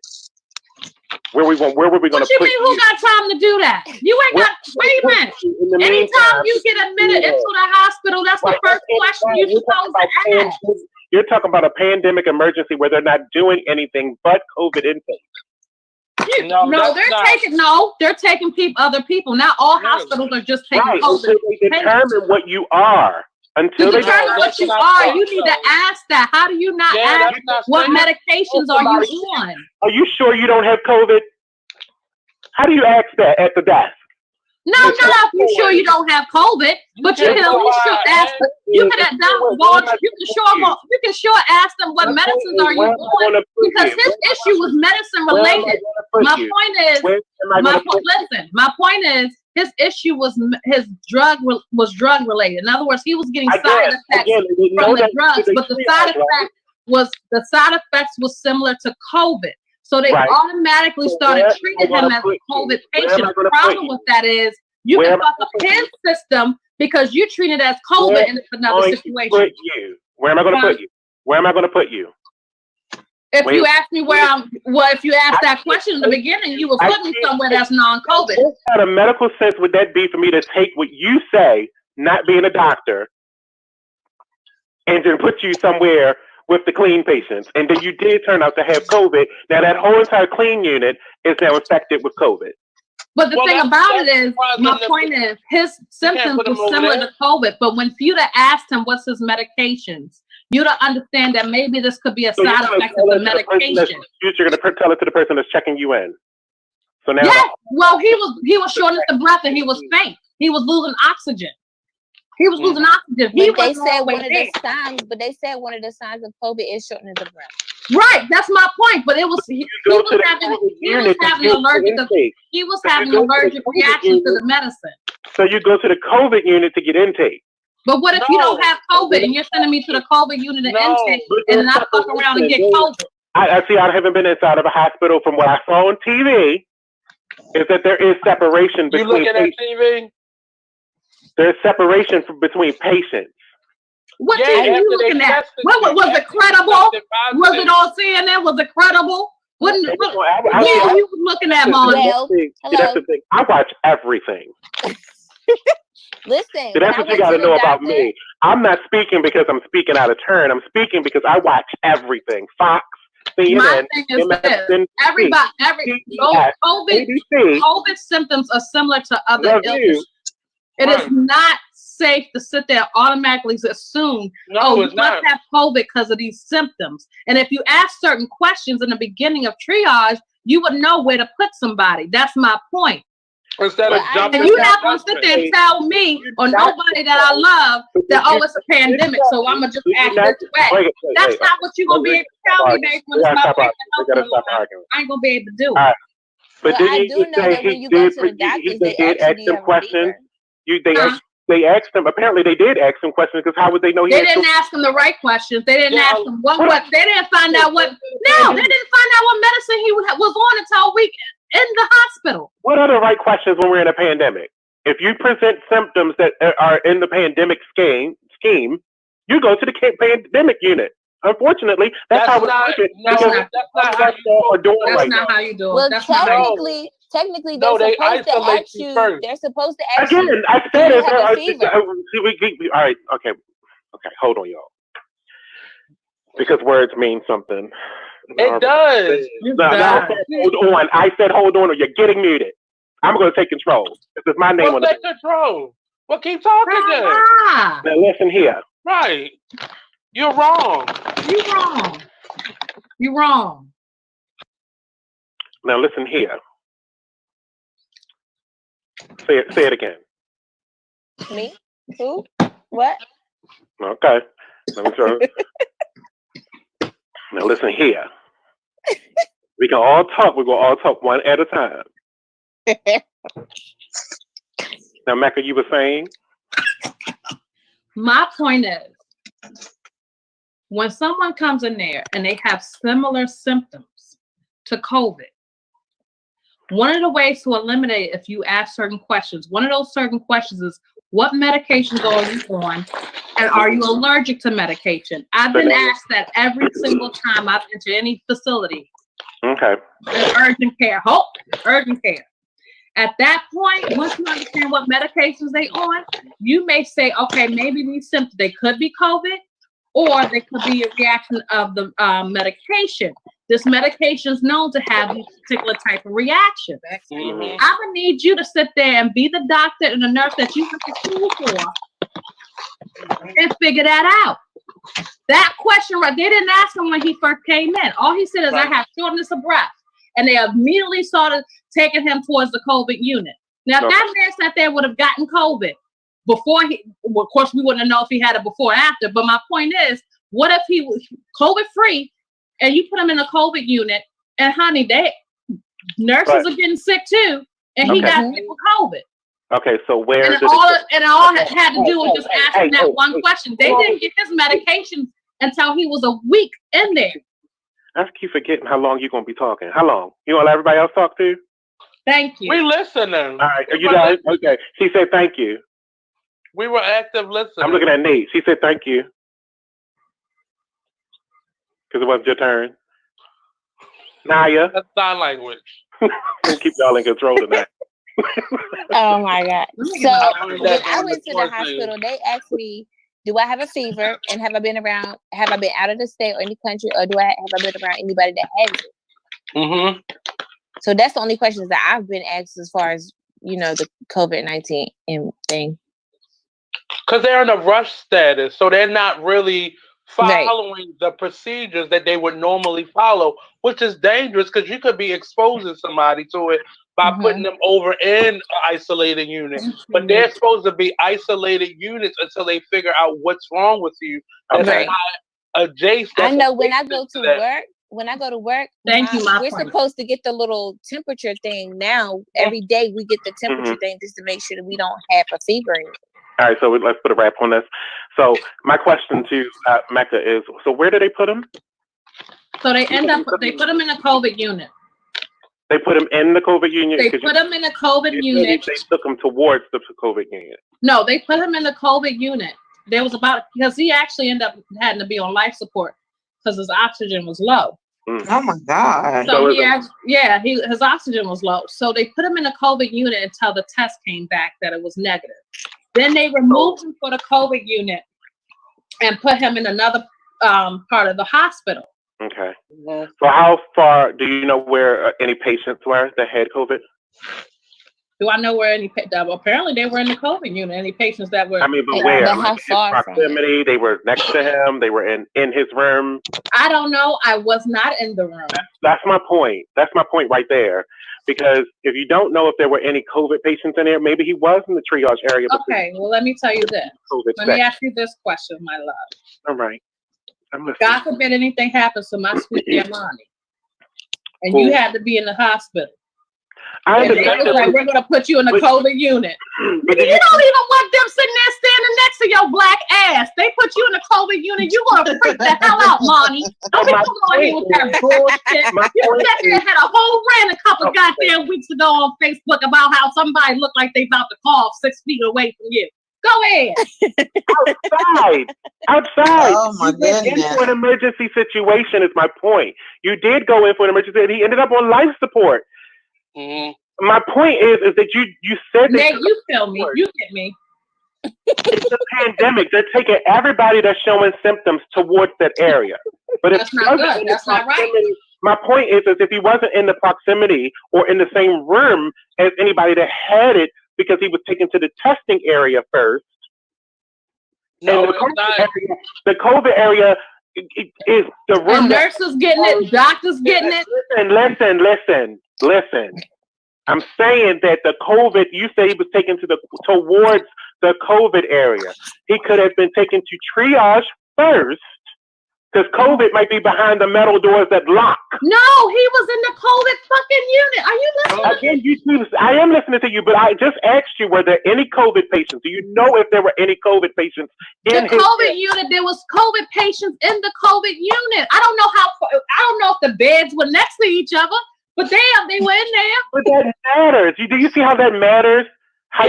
Where were we going to put you? What you mean, who got time to do that? You ain't got, wait a minute. Anytime you get admitted into the hospital, that's the first question you're supposed to ask. You're talking about a pandemic emergency where they're not doing anything but COVID intake. They're taking other people. Not all hospitals are just taking COVID. Until they determine what you are. Until they determine what you are, you need to ask that. How do you not ask what medications are you on? Are you sure you don't have COVID? How do you ask that at the desk? No, not if you're sure you don't have COVID, but you can at least ask. You can sure ask them what medicines are you on because his issue was medicine related. My point is his issue was his drug related. In other words, he was getting side effects from the drugs, but the side effects was similar to COVID. So they automatically started treating him as a COVID patient. The problem with that is you can fuck up his system because you treat it as COVID and it's another situation. Where am I going to put you? Where am I going to put you? If you ask me if you asked that question in the beginning, you would put me somewhere that's non-COVID. What kind of medical sense would that be for me to take what you say, not being a doctor, and then put you somewhere with the clean patients, and then you did turn out to have COVID. Now that whole entire clean unit is now infected with COVID. But the thing about it is, my point is, his symptoms were similar to COVID. But when you'd have asked him what's his medications, you'd understand that maybe this could be a side effect of the medication. You're going to tell it to the person that's checking you in. So now, well, he was shortness of breath and he was faint. He was losing oxygen. He was losing oxygen. They said one of the signs of COVID is shortness of breath. Right, that's my point. But it was he was having allergic reaction to the medicine. So you go to the COVID unit to get intake. But what if you don't have COVID and you're sending me to the COVID unit to intake and then I fuck around and get COVID? I see. I haven't been inside of a hospital. From what I saw on TV, is that there is separation between. You looking at TV? There's separation between patients. What TV are you looking at? What was it credible? Was it on CNN? Was it credible? What are you looking at, Monny? That's the thing. I watch everything. Listen, that's what you got to know about me. I'm not speaking because I'm speaking out of turn. I'm speaking because I watch everything. Fox, CNN, my thing is this. COVID symptoms are similar to other illnesses. It is not safe to sit there and automatically assume, you must have COVID because of these symptoms. And if you ask certain questions in the beginning of triage, you would know where to put somebody. That's my point. Instead of jumping, and you're not going to sit there and tell me or nobody that I love that, it's a pandemic, so I'm going to just act this way. That's not what you're going to be able to tell me, babe, when it's my I ain't going to be able to do it. But did he say he did ask them questions? They asked him. Apparently, they did ask him questions because how would they know he? They didn't ask him the right questions. They didn't ask him what. They didn't find out what. No, they didn't find out what medicine he was on until a week in the hospital. What are the right questions when we're in a pandemic? If you present symptoms that are in the pandemic scheme, you go to the pandemic unit. Unfortunately, that's how how you do it. Well, technically, they're supposed to ask you. They're supposed to ask you. Again, I said it. All right. Okay. Hold on, y'all. Because words mean something. It does. Hold on. I said hold on, or you're getting muted. I'm going to take control. This is my name on it. Take control. Well, keep talking then. Now listen here. Right. You're wrong. You're wrong. Now listen here. Say it again. Me? Who? What? Okay. Let me try. Now listen here. We can all talk. We're going to all talk one at a time. Now, Mecca, you were saying? My point is, when someone comes in there and they have similar symptoms to COVID, one of the ways to eliminate it, if you ask certain questions, one of those certain questions is, what medications are you on? And are you allergic to medication? I've been asked that every single time I've entered any facility. Okay. Urgent care. Urgent care. At that point, once you understand what medications they on, you may say, okay, maybe these symptoms, they could be COVID, or they could be a reaction of the medication. This medication is known to have these particular type of reaction. I'm going to need you to sit there and be the doctor and the nurse that you have to school for and figure that out. That question, right? They didn't ask him when he first came in. All he said is, I have shortness of breath. And they immediately started taking him towards the COVID unit. Now, if that man sat there would have gotten COVID before well, of course, we wouldn't know if he had it before or after. But my point is, what if he was COVID-free and you put him in a COVID unit and, honey, nurses are getting sick too, and he got sick with COVID. Okay, so where and all it had to do was just asking that one question. They didn't get his medication until he was a week in there. I keep forgetting how long you're gonna be talking. How long? You want to let everybody else talk too? Thank you. We listening. All right, are you guys okay? She said thank you. We were active listeners. I'm looking at Nate. She said thank you because it wasn't your turn. Nyiah. That's sign language. Keep y'all in control of that. Oh my God. So when I went to the hospital, they asked me, do I have a fever and have I been out of the state or any country, or have I been around anybody that has it? So that's the only questions that I've been asked as far as, the COVID-19 thing. Because they're in a rush status, so they're not really following the procedures that they would normally follow, which is dangerous because you could be exposing somebody to it by putting them over in an isolated unit. But they're supposed to be isolated units until they figure out what's wrong with you. That's not adjacent. I know when I go to work, thank you, we're supposed to get the little temperature thing now. Every day we get the temperature thing just to make sure that we don't have a fever anymore. All right, so let's put a wrap on this. So my question to Mecca is, so where do they put them? So they put them in a COVID unit. They put them in the COVID unit? They put them in a COVID unit. They took them towards the COVID unit. No, they put him in the COVID unit. There was because he actually ended up having to be on life support because his oxygen was low. Oh my God. So his oxygen was low. So they put him in a COVID unit until the test came back that it was negative. Then they removed him for the COVID unit and put him in another part of the hospital. Okay. So how far do you know where any patients were that had COVID? Do I know where any? Apparently, they were in the COVID unit. Any patients that were? I mean, but where? Like proximity. They were next to him. They were in his room. I don't know. I was not in the room. That's my point. That's my point right there. Because if you don't know if there were any COVID patients in there, maybe he was in the triage area. Okay. Well, let me tell you this. Let me ask you this question, my love. All right. I'm listening. God forbid anything happens to my sweet dear Monny, and you had to be in the hospital. We're going to put you in the COVID unit. Nigga, you don't even want them sitting there standing next to your black ass. They put you in the COVID unit. You're going to freak the hell out, Monny. Don't be coming on here with that bullshit. You had a whole rant a couple goddamn weeks ago on Facebook about how somebody looked like they about to cough 6 feet away from you. Go ahead. Outside. Oh my goodness. In for an emergency situation is my point. You did go in for an emergency and he ended up on life support. My point is that you said that. Nate, you feel me. You get me. It's a pandemic. They're taking everybody that's showing symptoms towards that area. But that's not good. That's not right. My point is if he wasn't in the proximity or in the same room as anybody that had it because he was taken to the testing area first. No, the COVID area is the room. The nurses getting it, doctors getting it. Listen. I'm saying that the COVID, you say he was taken towards the COVID area. He could have been taken to triage first, because COVID might be behind the metal doors that lock. No, he was in the COVID fucking unit. Are you listening? Again, I am listening to you, but I just asked you, were there any COVID patients? Do you know if there were any COVID patients in the COVID unit? There was COVID patients in the COVID unit. I don't know if the beds were next to each other. But damn, they were in there. But that matters. Do you see how that matters?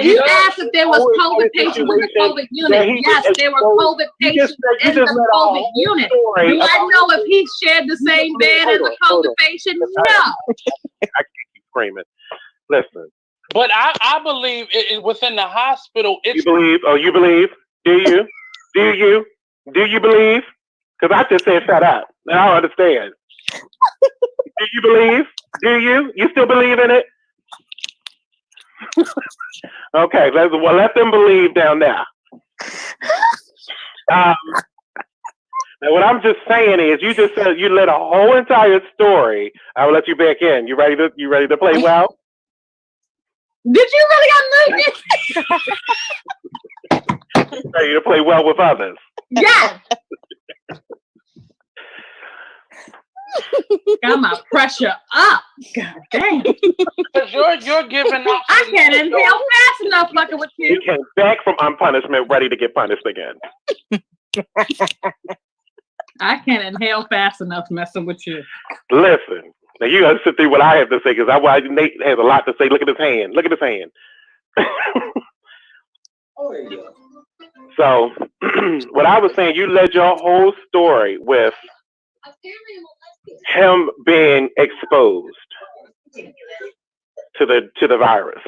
You asked if there was COVID patients in the COVID unit. Yes, there were COVID patients in the COVID unit. Do I know if he shared the same bed as a COVID patient? No. I can't keep screaming. Listen. But I believe within the hospital. You believe? Oh, you believe? Do you? Do you believe? Because I just said shut up. I don't understand. Do you believe? Do you? You still believe in it? Okay, let them believe down there. Now, what I'm just saying is, you just said you let a whole entire story. I will let you back in. You ready to play well? Did you really unmute me? Ready to play well with others? Yes. Got my pressure up. God damn. Because you're giving up. I can't inhale fast enough fucking with you. He came back from unpunishment ready to get punished again. I can't inhale fast enough messing with you. Listen. Now you gotta sit through what I have to say, because Nate has a lot to say. Look at his hand. So what I was saying, you led your whole story with him being exposed to the virus.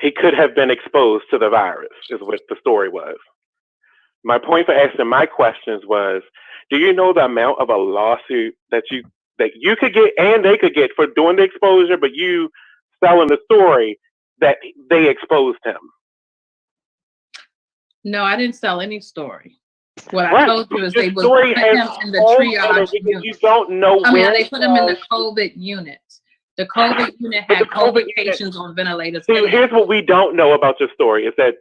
He could have been exposed to the virus, is what the story was. My point for asking my questions was, do you know the amount of a lawsuit that that you could get and they could get for doing the exposure, but you selling the story that they exposed him? No, I didn't sell any story. What Right. I told you is they would story put him has in the all triage because unit. you don't know where they put him in the COVID unit. The COVID unit But had the COVID COVID patients on ventilators. See, here's what we don't know about your story is that,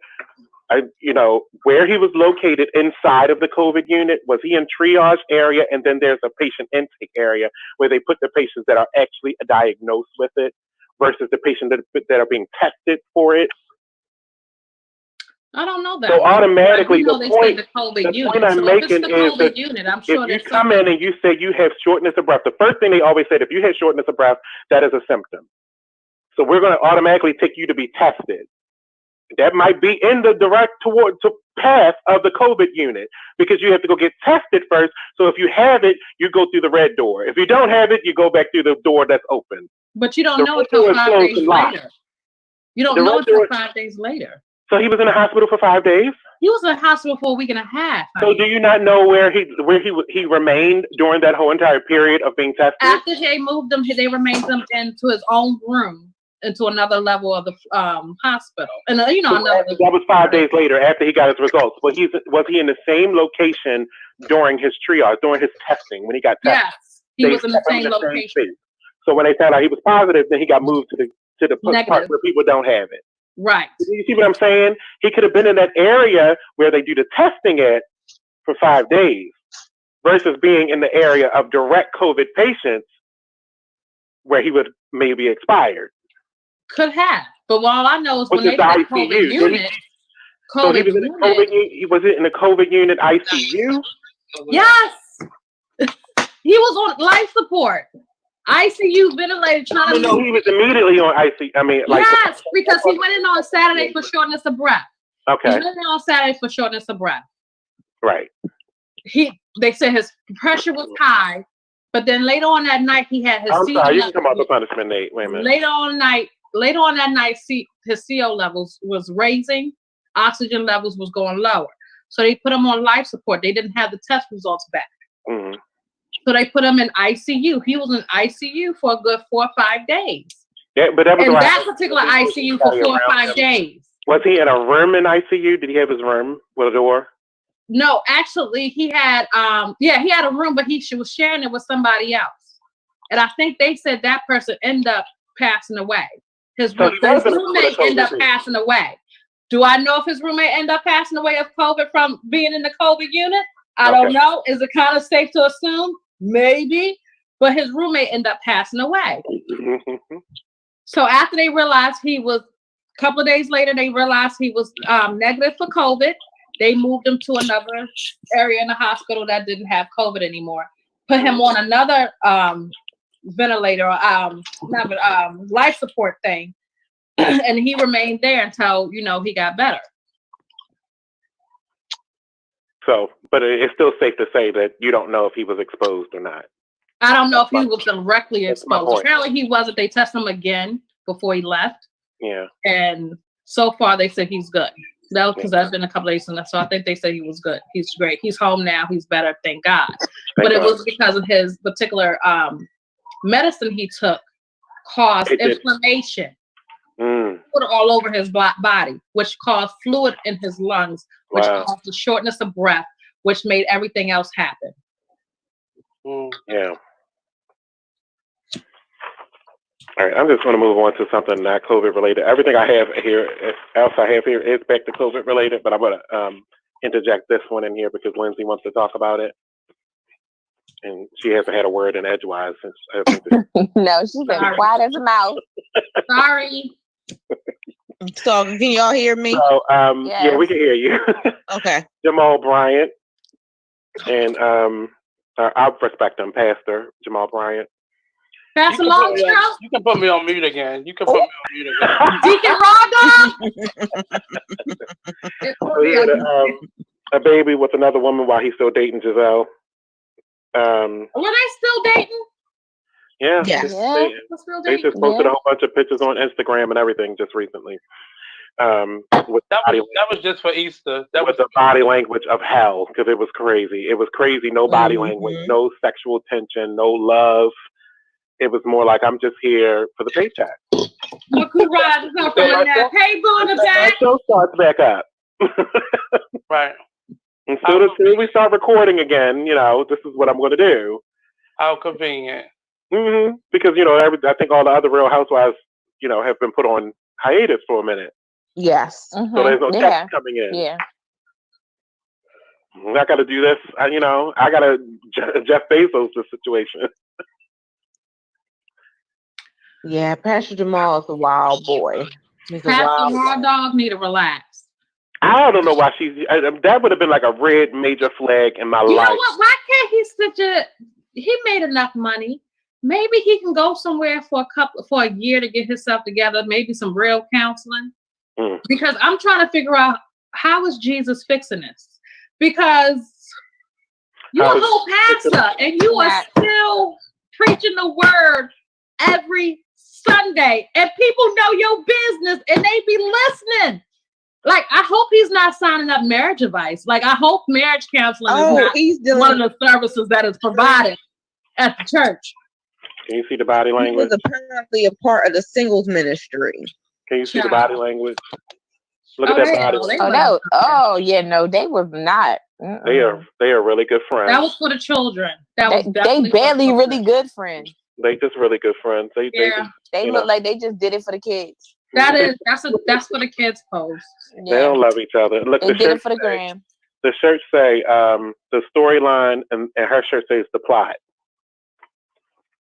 where he was located inside of the COVID unit. Was he in triage area? And then there's a patient intake area where they put the patients that are actually diagnosed with it versus the patients that are being tested for it. I don't know that. So automatically, the point I'm making is that unit, I'm sure if you come in and you say you have shortness of breath, the first thing they always said, if you have shortness of breath, that is a symptom. So we're going to automatically take you to be tested. That might be in the direct path of the COVID unit because you have to go get tested first. So if you have it, you go through the red door. If you don't have it, you go back through the door that's open. But you don't know until 5 days later. You don't know until 5 days later. So he was in the hospital for 5 days? He was in the hospital for a week and a half. So do you not know where he remained during that whole entire period of being tested? After they moved him, they remained him into his own room, into another level of the hospital. And that was 5 days later after he got his results. But was he in the same location during his triage, during his testing when he got tested? Yes, he was in the same location. So when they found out he was positive, then he got moved to the part where people don't have it. Right. You see what I'm saying? He could have been in that area where they do the testing at for 5 days versus being in the area of direct COVID patients where he would maybe expired. Could have. But all I know is when they put COVID unit, so he was in the COVID unit. Was it in the COVID unit ICU? Yes. He was on life support. ICU ventilator trying to. No, he was immediately on ICU. Yes, because he went in on Saturday for shortness of breath. Okay. He went in on Saturday for shortness of breath. Right. They said his pressure was high, but then later on that night he had his. I'm sorry, you can come out the punishment, Nate. Wait a minute. Later on that night, his CO levels was raising, oxygen levels was going lower, so they put him on life support. They didn't have the test results back. Mm-hmm. So they put him in ICU. He was in ICU for a good 4 or 5 days. Yeah, but that was in that particular ICU for 4 or 5 days. Was he in a room in ICU? Did he have his room with a door? No, actually, he had he had a room, but he was sharing it with somebody else. And I think they said that person ended up passing away. His roommate ended up passing away. Do I know if his roommate ended up passing away of COVID from being in the COVID unit? I don't know. Is it kind of safe to assume? Maybe, but his roommate ended up passing away. So after they realized he was, a couple of days later, they realized he was negative for COVID. They moved him to another area in the hospital that didn't have COVID anymore. Put him on another ventilator, life support thing, and he remained there until he got better. So, but it's still safe to say that you don't know if he was exposed or not. I don't know if he was directly exposed. Apparently he wasn't. They tested him again before he left. Yeah. And so far they said he's good. That was because that's been a couple of days, so I think they said he was good. He's great. He's home now. He's better. Thank God. But it was because of his particular medicine he took caused inflammation. Put all over his body, which caused fluid in his lungs, which caused the shortness of breath, which made everything else happen. Yeah. All right, I'm just going to move on to something not COVID related. Everything I have here is back to COVID related, but I'm going to interject this one in here because Lyndsay wants to talk about it. And she hasn't had a word in edgewise since. No, she's been quiet as a mouse. Sorry. So, can y'all hear me? So, yes. Yeah, we can hear you. Okay. Jamal Bryant and I respect him, Pastor Jamal Bryant. Pastor Longstrap? You can put me on mute again. Deacon So he had a baby with another woman while he's still dating Giselle. Were they still dating? Yeah. They just posted a whole bunch of pictures on Instagram and everything just recently. With that was just for Easter. That was the body language of hell, because it was crazy. It was crazy. No body language, no sexual tension, no love. It was more like, I'm just here for the paycheck. Look who rises up on that. Hey, boo in the back. My show starts back up. Right. And as soon as we start recording again, this is what I'm going to do. How convenient. Mm-hmm. Because, I think all the other Real Housewives, have been put on hiatus for a minute. Yes. Mm-hmm. So there's no checks coming in. Yeah. I got to do this. I got to Jeff Bezos the situation. Yeah, Pastor Jamal is a wild boy. Pastor Raw Dog need to relax. I don't know why that would have been like a red major flag in my life. You know what? Why can't he made enough money. Maybe he can go somewhere for a year to get himself together, maybe some real counseling. Because I'm trying to figure out, how is Jesus fixing this? Because you're a whole pastor and you are still preaching the word every Sunday, and people know your business and they be listening. Like, I hope he's not signing up marriage advice. Like, I hope marriage counseling is not one of the services that is provided at the church. Can you see the body language? He was apparently a part of the singles ministry. Can you see the body language? Look at that body language. Oh, yeah, no, they were not. They are really good friends. That was for the children. They barely really good friends. They just really good friends. They look like they just did it for the kids. That's for the kids post. Yeah. They don't love each other. Look, they did it for the gram. The shirt say the storyline, and her shirt says the plot.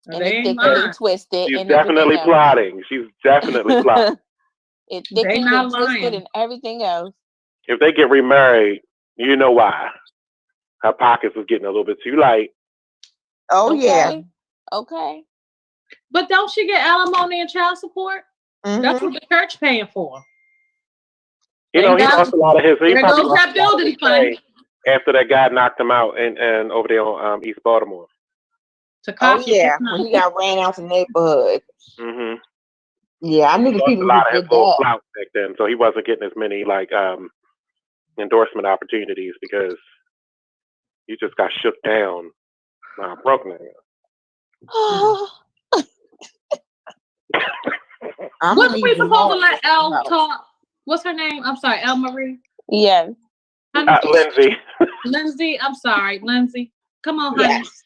And it's thick and twisted. She's definitely plotting. She's definitely plotting. It's thick and twisted and everything else. If they get remarried, you know why. Her pockets was getting a little bit too light. Oh, yeah. Okay. But don't she get alimony and child support? Mm-hmm. That's what the church paying for. He lost a lot of his. There goes that building fund. After that guy knocked him out and over there on East Baltimore. When he got ran out the neighborhood. Mm-hmm. Yeah, I knew the people who did that. Clout back then, so he wasn't getting as many endorsement opportunities because he just got shook down. Broke nigga. Wasn't we supposed to let Elle talk? What's her name? I'm sorry, Elle Marie? Yeah. Lyndsay. Lyndsay, I'm sorry. Lyndsay. Come on, honey. Yes.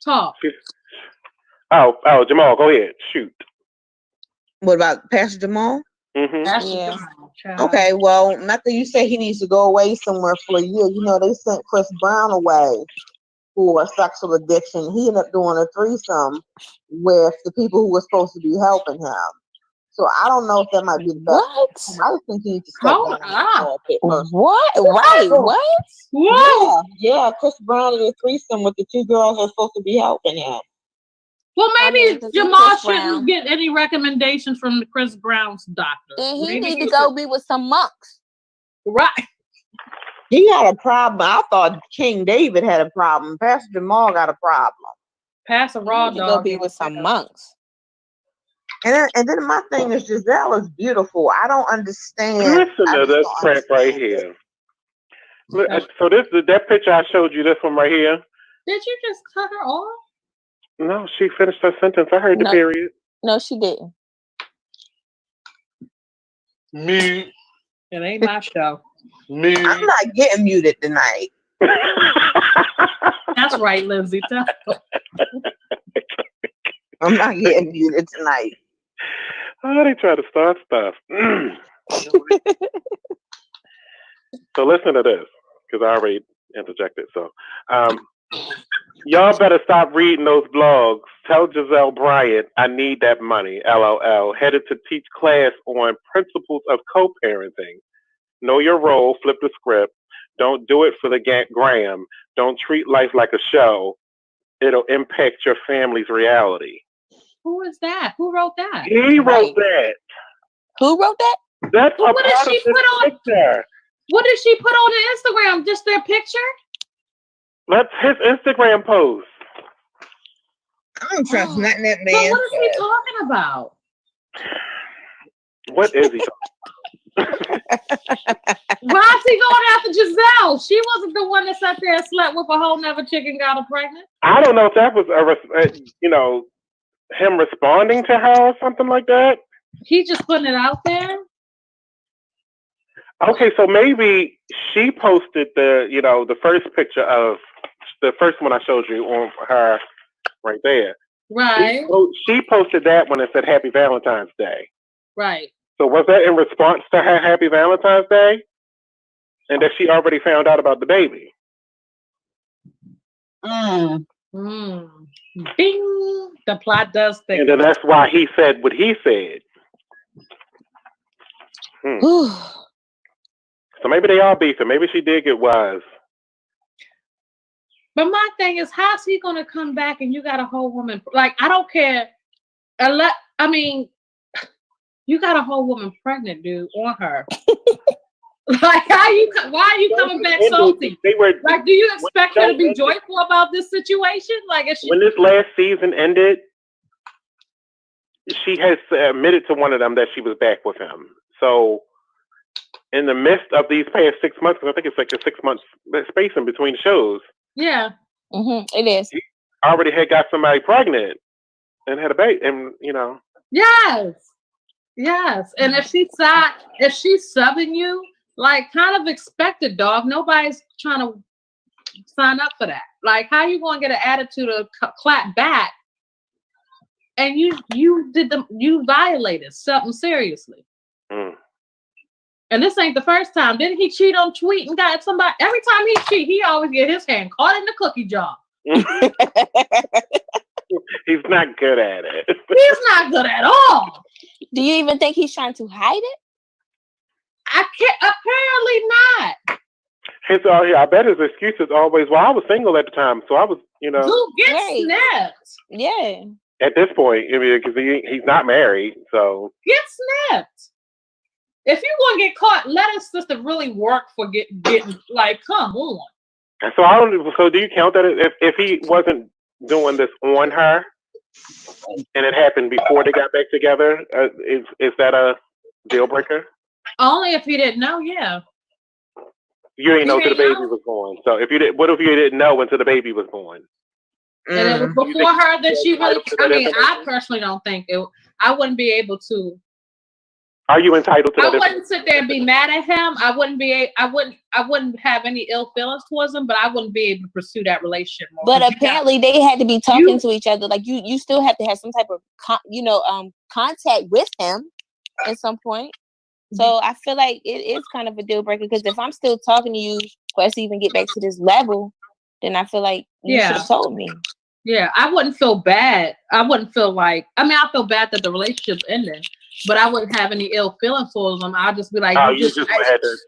Talk. Oh, Jamal, go ahead. Shoot. What about Pastor Jamal? Mm-hmm. Okay, well, Mecca, you say he needs to go away somewhere for a year. They sent Chris Brown away for sexual addiction. He ended up doing a threesome with the people who were supposed to be helping him. So I don't know if that might be the best. I just think he needs to step down. What? Right? What? Yeah. Chris Brown did a threesome with the two girls who are supposed to be helping him. Well, maybe Jamal shouldn't get any recommendations from the Chris Brown's doctor. Then he need to go be with some monks. Right. He had a problem. I thought King David had a problem. Pastor Jamal got a problem. Pastor Raw Dog go be with some monks. And then my thing is, Giselle is beautiful. I don't understand. Listen to this crap right here. So that picture I showed you, this one right here. Did you just cut her off? No, she finished her sentence. I heard the period. No, she didn't. Me. It ain't my show. Me. I'm not getting muted tonight. That's right, Lyndsay. I'm not getting muted tonight. Oh, they try to start stuff. So listen to this, because I already interjected. So, y'all better stop reading those blogs. Tell Giselle Bryant I need that money. LOL. Headed to teach class on principles of co-parenting. Know your role. Flip the script. Don't do it for the gram. Don't treat life like a show. It'll impact your family's reality. Who is that? Who wrote that? He wrote that. Who wrote that? That's what did she put on? Picture. What did she put on the Instagram? Just their picture? That's his Instagram post. I don't trust nothing that man. So what is he talking about? What is he talking about? Why is he going after Giselle? She wasn't the one that sat there and slept with a whole nother chick and got her pregnant. I don't know if that was him responding to her or something like that. He just putting it out there. Okay, so maybe she posted the first picture of the first one I showed you on her right there. Right. She posted that one and said Happy Valentine's Day. Right. So was that in response to her Happy Valentine's Day? And that she already found out about the baby? Bing! The plot does thicken. And then that's why he said what he said. So maybe they are beefing. Maybe she did get wise. But my thing is, how's he going to come back and you got a whole woman? Like, I don't care. You got a whole woman pregnant, dude, on her. Like, why are you coming back salty? Like, do you expect her to be joyful about this situation? Like, when this last season ended, she has admitted to one of them that she was back with him. So, in the midst of these past 6 months, because I think it's like a 6 month space in between shows. Yeah. It is. He already had got somebody pregnant and had a baby, and Yes. And if she's subbing you, like, kind of expect it, dog. Nobody's trying to sign up for that. Like, how you gonna get an attitude to clap back? And you violated something seriously. And this ain't the first time. Didn't he cheat on Tweet and got somebody? Every time he cheat, he always get his hand caught in the cookie jar. He's not good at it. He's not good at all. Do you even think he's trying to hide it? I can't. Apparently not. I bet his excuse is always, well, I was single at the time, so I was, Who gets snapped? Yeah. At this point, because he's not married, so. Get snapped. If you want to get caught, let his sister really work for getting, like, come on. So do you count that if he wasn't doing this on her and it happened before they got back together, is that a deal breaker? Only if he didn't know, yeah. You ain't know until the baby was born. So what if you didn't know until the baby was born? And it was before her that she really, I personally don't think I wouldn't be able to. Are you entitled to that? I wouldn't sit there and be mad at him. I wouldn't have any ill feelings towards him, but I wouldn't be able to pursue that relationship more. But apparently they had to be talking to each other. Like you still have to have some type of contact with him at some point. So I feel like it is kind of a deal breaker, because if I'm still talking to you for us to even get back to this level, then I feel like you should have told me. Yeah, I wouldn't feel bad. I wouldn't feel like, I feel bad that the relationship's ending, but I wouldn't have any ill feelings towards them. I'll just be like, you just had to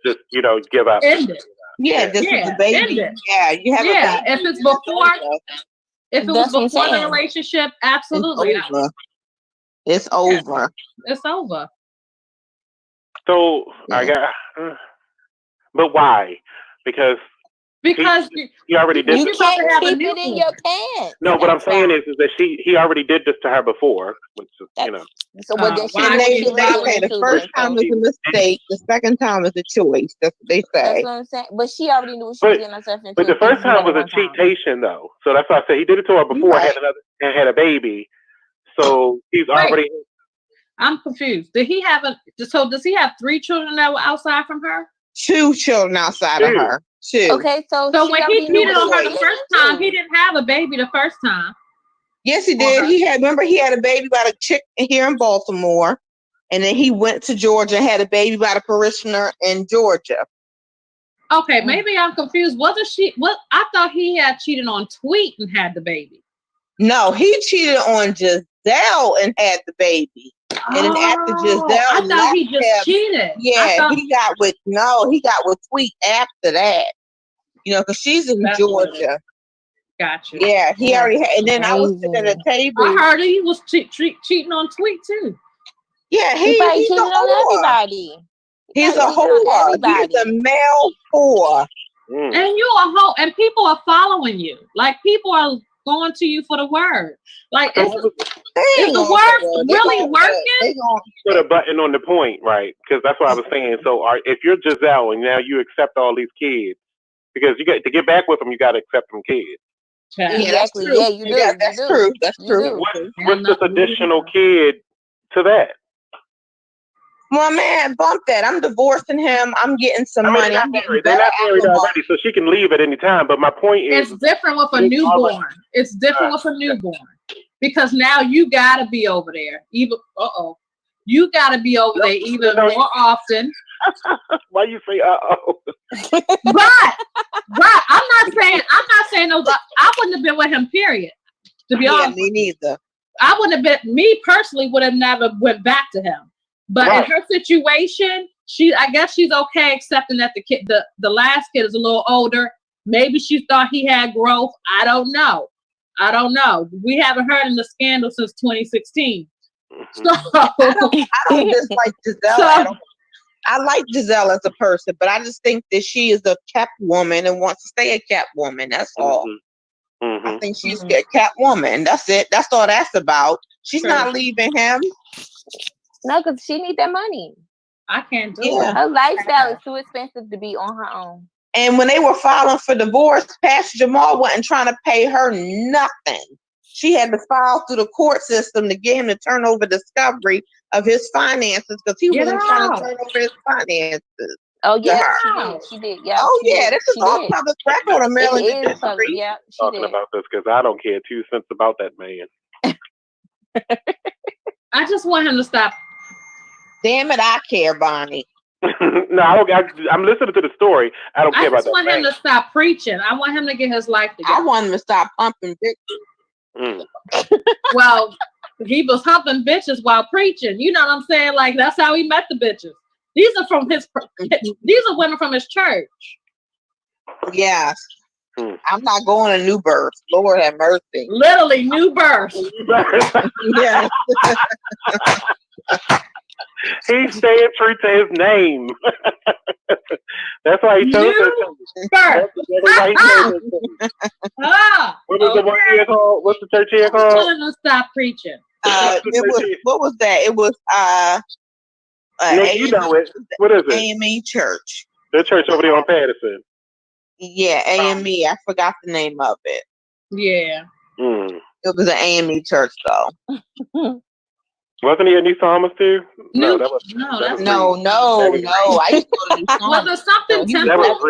give up. End it. Yeah, this is the baby. Yeah, you have a baby. If it's before, if it was before the relationship, absolutely. It's over. It's over. So I got, but why? Because he already did. You can't keep it in your pants. No, what I'm saying is that he already did this to her before, which is, So what they say the first time is a mistake, the second time is a choice. That's what they say. That's what I'm saying. But she already knew what she was getting herself into. But the first time was a cheatation, though. So that's why I said he did it to her before, had a baby. So he's already. I'm confused. Does he have 3 children that were outside from her? 2 children outside of her. 2. Okay, so when he cheated on her the first time, he didn't have a baby the first time. Yes, he did. He had a baby by a chick here in Baltimore, and then he went to Georgia and had a baby by the parishioner in Georgia. Okay, maybe I'm confused. I thought he had cheated on Tweet and had the baby. No, he cheated on Giselle and had the baby. And then after Giselle, I thought he just cheated. Yeah, he got with Tweet after that. Because she's in Georgia. Gotcha. Yeah, he already had. And then I was sitting at the table. I heard he was cheating on Tweet too. Yeah, he's cheating on everybody. He's a whore. He's a male whore. And you're a hoe, and people are following you. Like, people are going to you for the word. Like, Is the work really working? Put a button on the point, right? Because that's what I was saying. So, if you're Giselle and now you accept all these kids, because you got to get back with them, you got to accept them kids. Exactly. Yeah, you do. That's true. That's true. What's this additional kid to that? Well, man, bump that. I'm divorcing him. I'm getting some money. They're not married already, so she can leave at any time. But my point is, it's different with a newborn. It's different with a newborn because now you got to be over there. You got to be over there even more often. Why you say But I'm not saying no. I wouldn't have been with him. Period. To be honest, me neither. I wouldn't have been. Me personally would have never went back to him. But in her situation, I guess she's okay accepting that the last kid is a little older. Maybe she thought he had growth. I don't know. We haven't heard in the scandal since 2016. So I don't dislike Giselle. I like Giselle as a person, but I just think that she is a kept woman and wants to stay a kept woman. That's all. I think she's a kept woman. That's it. That's all that's about. She's not leaving him. No, because she need that money. I can't do it. Her lifestyle is too expensive to be on her own. And when they were filing for divorce, Pastor Jamal wasn't trying to pay her nothing. She had to file through the court system to get him to turn over discovery of his finances because he wasn't trying to turn over his finances. Oh yeah, she did. Yeah. Oh yeah, this is all public record of Maryland. Yeah, talking about this because I don't care 2 cents about that man. I just want him to stop. Damn it, I care, Bonnie. No, I'm listening to the story. I don't care about that. I just want him to stop preaching. I want him to get his life together. I want him to stop pumping bitches. Well, he was humping bitches while preaching. You know what I'm saying? Like that's how he met the bitches. These are women from his church. Yes. I'm not going to New Birth. Lord have mercy. Literally New Birth. Yes. He's staying true to his name. That's why he chose it. That's why he chose it. What was the one here called? What's the church here called? Tell him to stop preaching. What was that? It was Nick, you know it. What is it? AME Church. The church over there on Patterson. Yeah, AME. I forgot the name of it. Yeah. It was an AME church though. Wasn't he a New Thomas too? No. I used to go to New Was it something temple?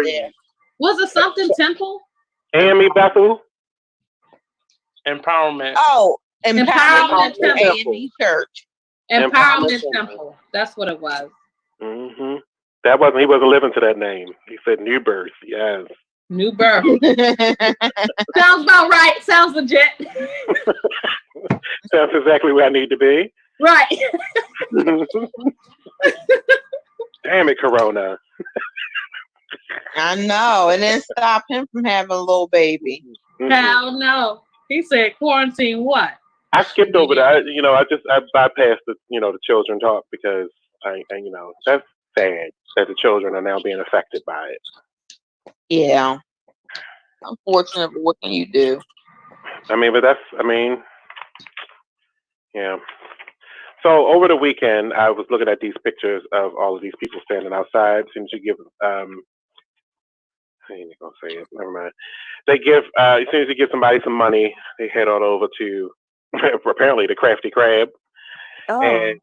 Was it something temple? AME Bethel. Empowerment. Oh, Empowerment Temple. AME Church. Empowerment Temple. That's what it was. That wasn't. He wasn't living to that name. He said New Birth. Yes. New Birth. Sounds about right. Sounds legit. Sounds exactly where I need to be. Right. Damn it, Corona. I know. It didn't stop him from having a little baby. Hell no. He said quarantine what? I skipped over that. I bypassed the children talk because I that's sad that the children are now being affected by it. Yeah. Unfortunate, but what can you do? Yeah. So over the weekend, I was looking at these pictures of all of these people standing outside. As soon as you give, I ain't gonna say it. Never mind. They give as soon as you give somebody some money, they head on over to apparently the Crafty Crab, and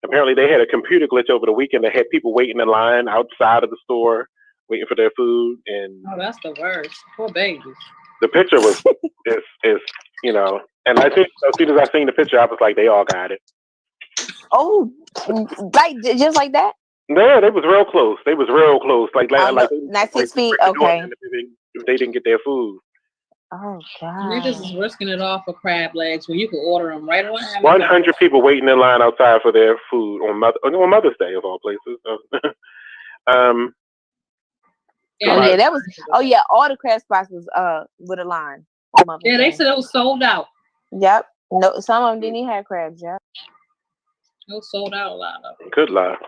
apparently they had a computer glitch over the weekend that had people waiting in line outside of the store waiting for their food. And that's the worst. Poor babies. The picture was and I think as soon as I seen the picture, I was like, they all got it. Oh, like just like that? Yeah, they was real close. Like not 6 feet. Okay. They didn't get their food. Oh God. Niggas is risking it all for crab legs when you can order them right away. 100 people waiting in line outside for their food on Mother's Day of all places. That was. Oh yeah, all the crab spots was with a line. Yeah, they said it was sold out. Yep. No, some of them didn't even have crabs. Yep. It was sold out a lot of them. Good luck.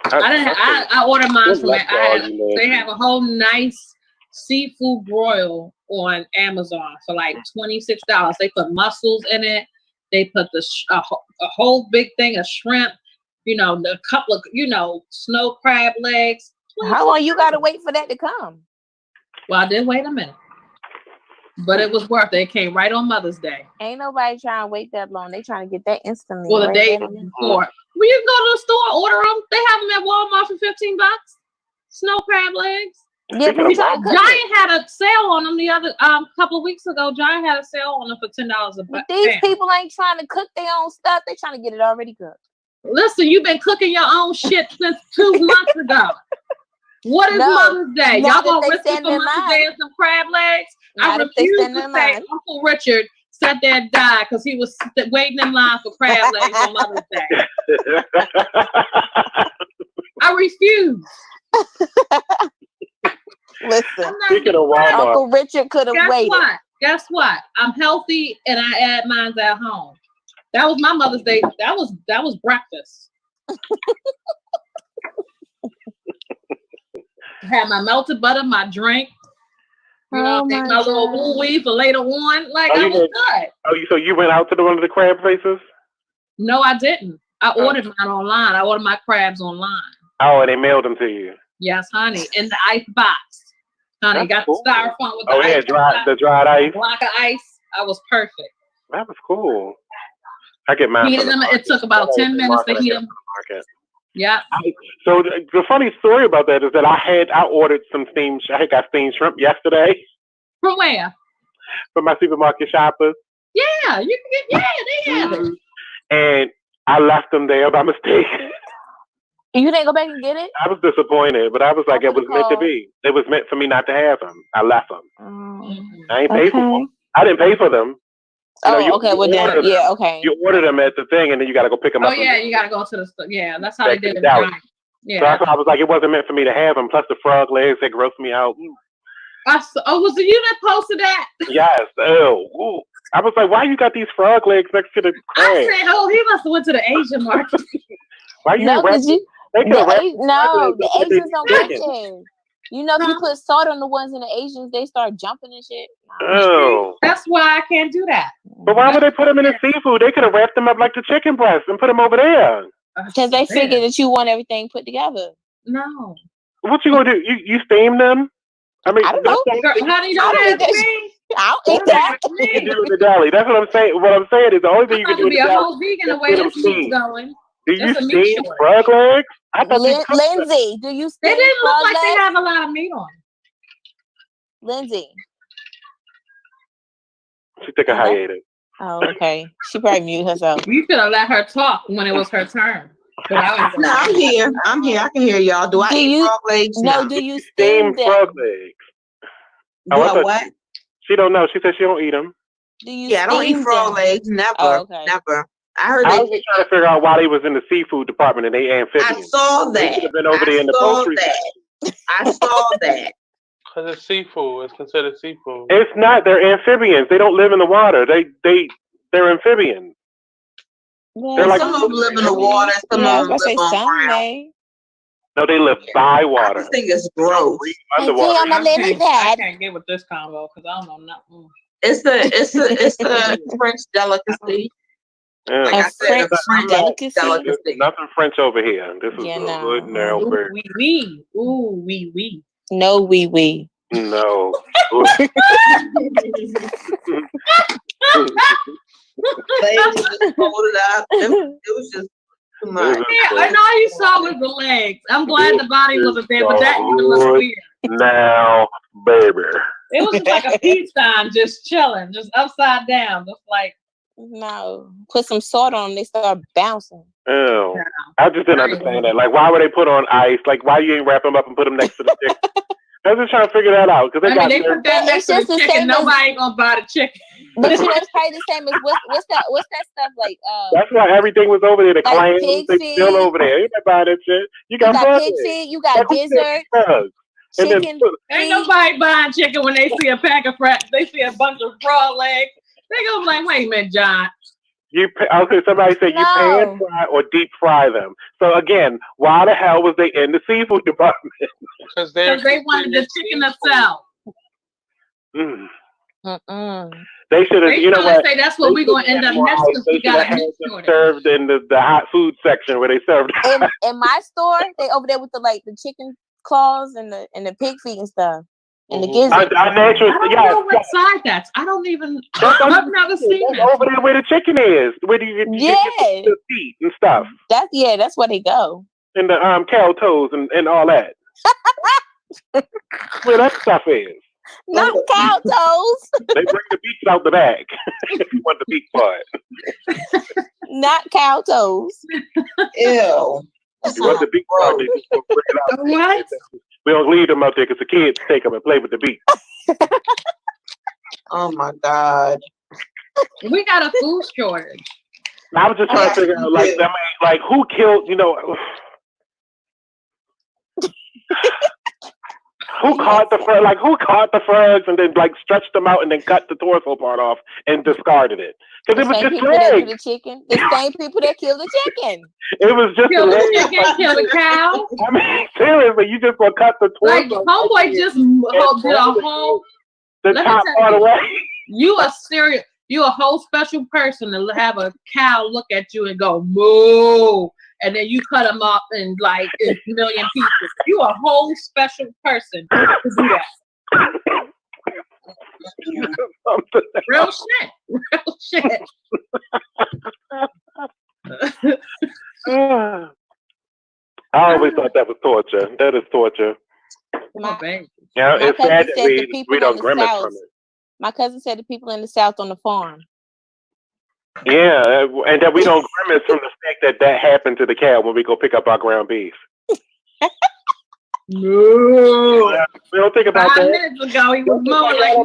I ordered mine from they have a whole nice seafood broil on Amazon for like $26. They put mussels in it. They put a whole big thing of shrimp, a couple of, snow crab legs. How long you gotta wait for that to come? Well, I did wait a minute. But it was worth it. It came right on Mother's Day. Ain't nobody trying to wait that long. They trying to get that instantly. Well, the day before. Well, you can go to the store, order them. They have them at Walmart for $15. Snow crab legs. Yeah, Giant had a sale on them the other couple of weeks ago. Giant had a sale on them for $10 a But these people ain't trying to cook their own stuff. They trying to get it already cooked. Listen, you've been cooking your own shit since 2 months ago. What is Mother's Day? Y'all gonna risk it for Mother's Day and some crab legs? I refuse to say Uncle Richard sat there and died because he was waiting in line for crab legs on Mother's Day. I refuse. Listen, Uncle Richard could have waited. Guess what? I'm healthy and I add mine at home. That was my Mother's Day. That was breakfast. Had my melted butter, my drink. My little woo-wee for later on. Like, I was good. So you went out to one of the crab places? No, I didn't. I ordered mine online. I ordered my crabs online. Oh, and they mailed them to you? Yes, honey. In the ice box. Honey, got the styrofoam with the ice. The dried ice. Block of ice. I was perfect. That was cool. I get mine. Heated them. It took about 10 minutes to heat them. Yeah. So the funny story about that is that I ordered some I got steamed shrimp yesterday. From where? From my supermarket shoppers. Yeah, you can get. They have it. And I left them there by mistake. You didn't go back and get it? I was disappointed, but I was like, it was meant to be. It was meant for me not to have them. I left them. I ain't paid for them. I didn't pay for them. Okay. Well, then, okay. You order them at the thing, and then you got to go pick them up. Oh, yeah, you got to go to the store. Yeah, that's how they did it. Yeah. So that's why I was like, it wasn't meant for me to have them. Plus the frog legs, they grossed me out. Was it you that posted that? Yes. Ooh. I was like, why you got these frog legs next to the crab? I said, he must have went to the Asian market. Why you the Asians don't get there. If you put salt on the ones in the Asians, they start jumping and shit. Oh. That's why I can't do that. But why would they put them in the seafood? They could have wrapped them up like the chicken breast and put them over there. Because they figure that you want everything put together. No. What you gonna do? You steam them? I mean, I don't know. Honey, don't ask me. I'll eat that. You do in the deli. That's what I'm saying. What I'm saying is the only thing you can do in the deli. I'm going to be a whole vegan the way this meat's going. Do you steam frog legs? Lyndsay, do you steam They didn't look like legs? they have a lot of meat on. Lyndsay. She took a hiatus. Oh, okay. She probably muted herself. You should have let her talk when it was her turn. No, I'm here. I can hear y'all. Do I eat frog legs? No, do you steam them? Frog legs. Do I what? She don't know. She said she don't eat them. Do you I don't eat frog legs. Never. Oh, okay. Never. I was just trying to figure out why they was in the seafood department and they amphibians. I saw that. They should have been over there in the poultry. I saw that. Because it's seafood. It's considered seafood. It's not. They're amphibians. They don't live in the water. They're amphibians. Yeah, they're like some of them live in the water. Some of them live on ground. No, they live by water. I just think it's gross. Underwater. I can't get with this combo because I don't know nothing. It's the French delicacy. Yeah. Like I said, a French delicacy. Nothing French over here. This is a good narrow bird. Ooh, wee. No, wee. No. They just pulled it out. It was just too much. Yeah, and all you saw was the legs. I'm glad the body wasn't there, but that even looked weird. Now, baby. It was just like a peace sign, just chilling, just upside down, just like. No, put some salt on them, they start bouncing. Oh, yeah. I just didn't understand that. Like, why would they put on ice? Like, why you ain't wrap them up and put them next to the chicken? I was just trying to figure that out because they put that next to the chicken. Nobody ain't gonna buy the chicken. But it's probably the same as what's that stuff like? That's why everything was over there. The like clams, they still over there. You ain't buying that shit. You got pig feet. You got gizzard. Chicken. Ain't nobody buying chicken when they see a pack of they see a bunch of frog legs. They gonna be like, wait a minute, John. Somebody said you pan fry or deep fry them. So again, why the hell was they in the seafood department? Because they wanted the chicken to sell. They should have, They you know trying to what? say that's what we're gonna end up next They if we should got have a had meat them shortage. served in the hot food section where they served. In my store, they over there with the chicken claws and the pig feet and stuff. And the gizzards. Our natural, I don't know what side that's. I've never seen that's that. over there where the chicken is. Where do you get the feet and stuff? That's where they go. And the cow toes and all that. Where that stuff is. Not cow toes. They bring the beaks out the back if you want the beak part. Not cow toes. Ew. If you want the beak part, they just gonna bring it out. What? We don't leave them out there because the kids take them and play with the beak. Oh my God. We got a food shortage. I was just trying to figure out, like who killed, who caught the frog? Like who caught the frogs and then like stretched them out and then cut the torso part off and discarded it? Because it was just legs. The chicken. The same people that killed the chicken. It was just Kill the chicken, kill the cow. I mean, seriously, you just gonna cut the torso? Like homeboy just did a whole. The top part away. You a whole special person to have a cow look at you and go moo, and then you cut them up in like a million pieces. You a whole special person to do that. Real shit. I always thought that was torture. That is torture. Yeah, it's sad that we don't grimace from it. My cousin said the people in the South on the farm. Yeah, and that we don't grimace from the fact that happened to the cow when we go pick up our ground beef. No. We don't think about 5 that. minutes ago, he was mooing like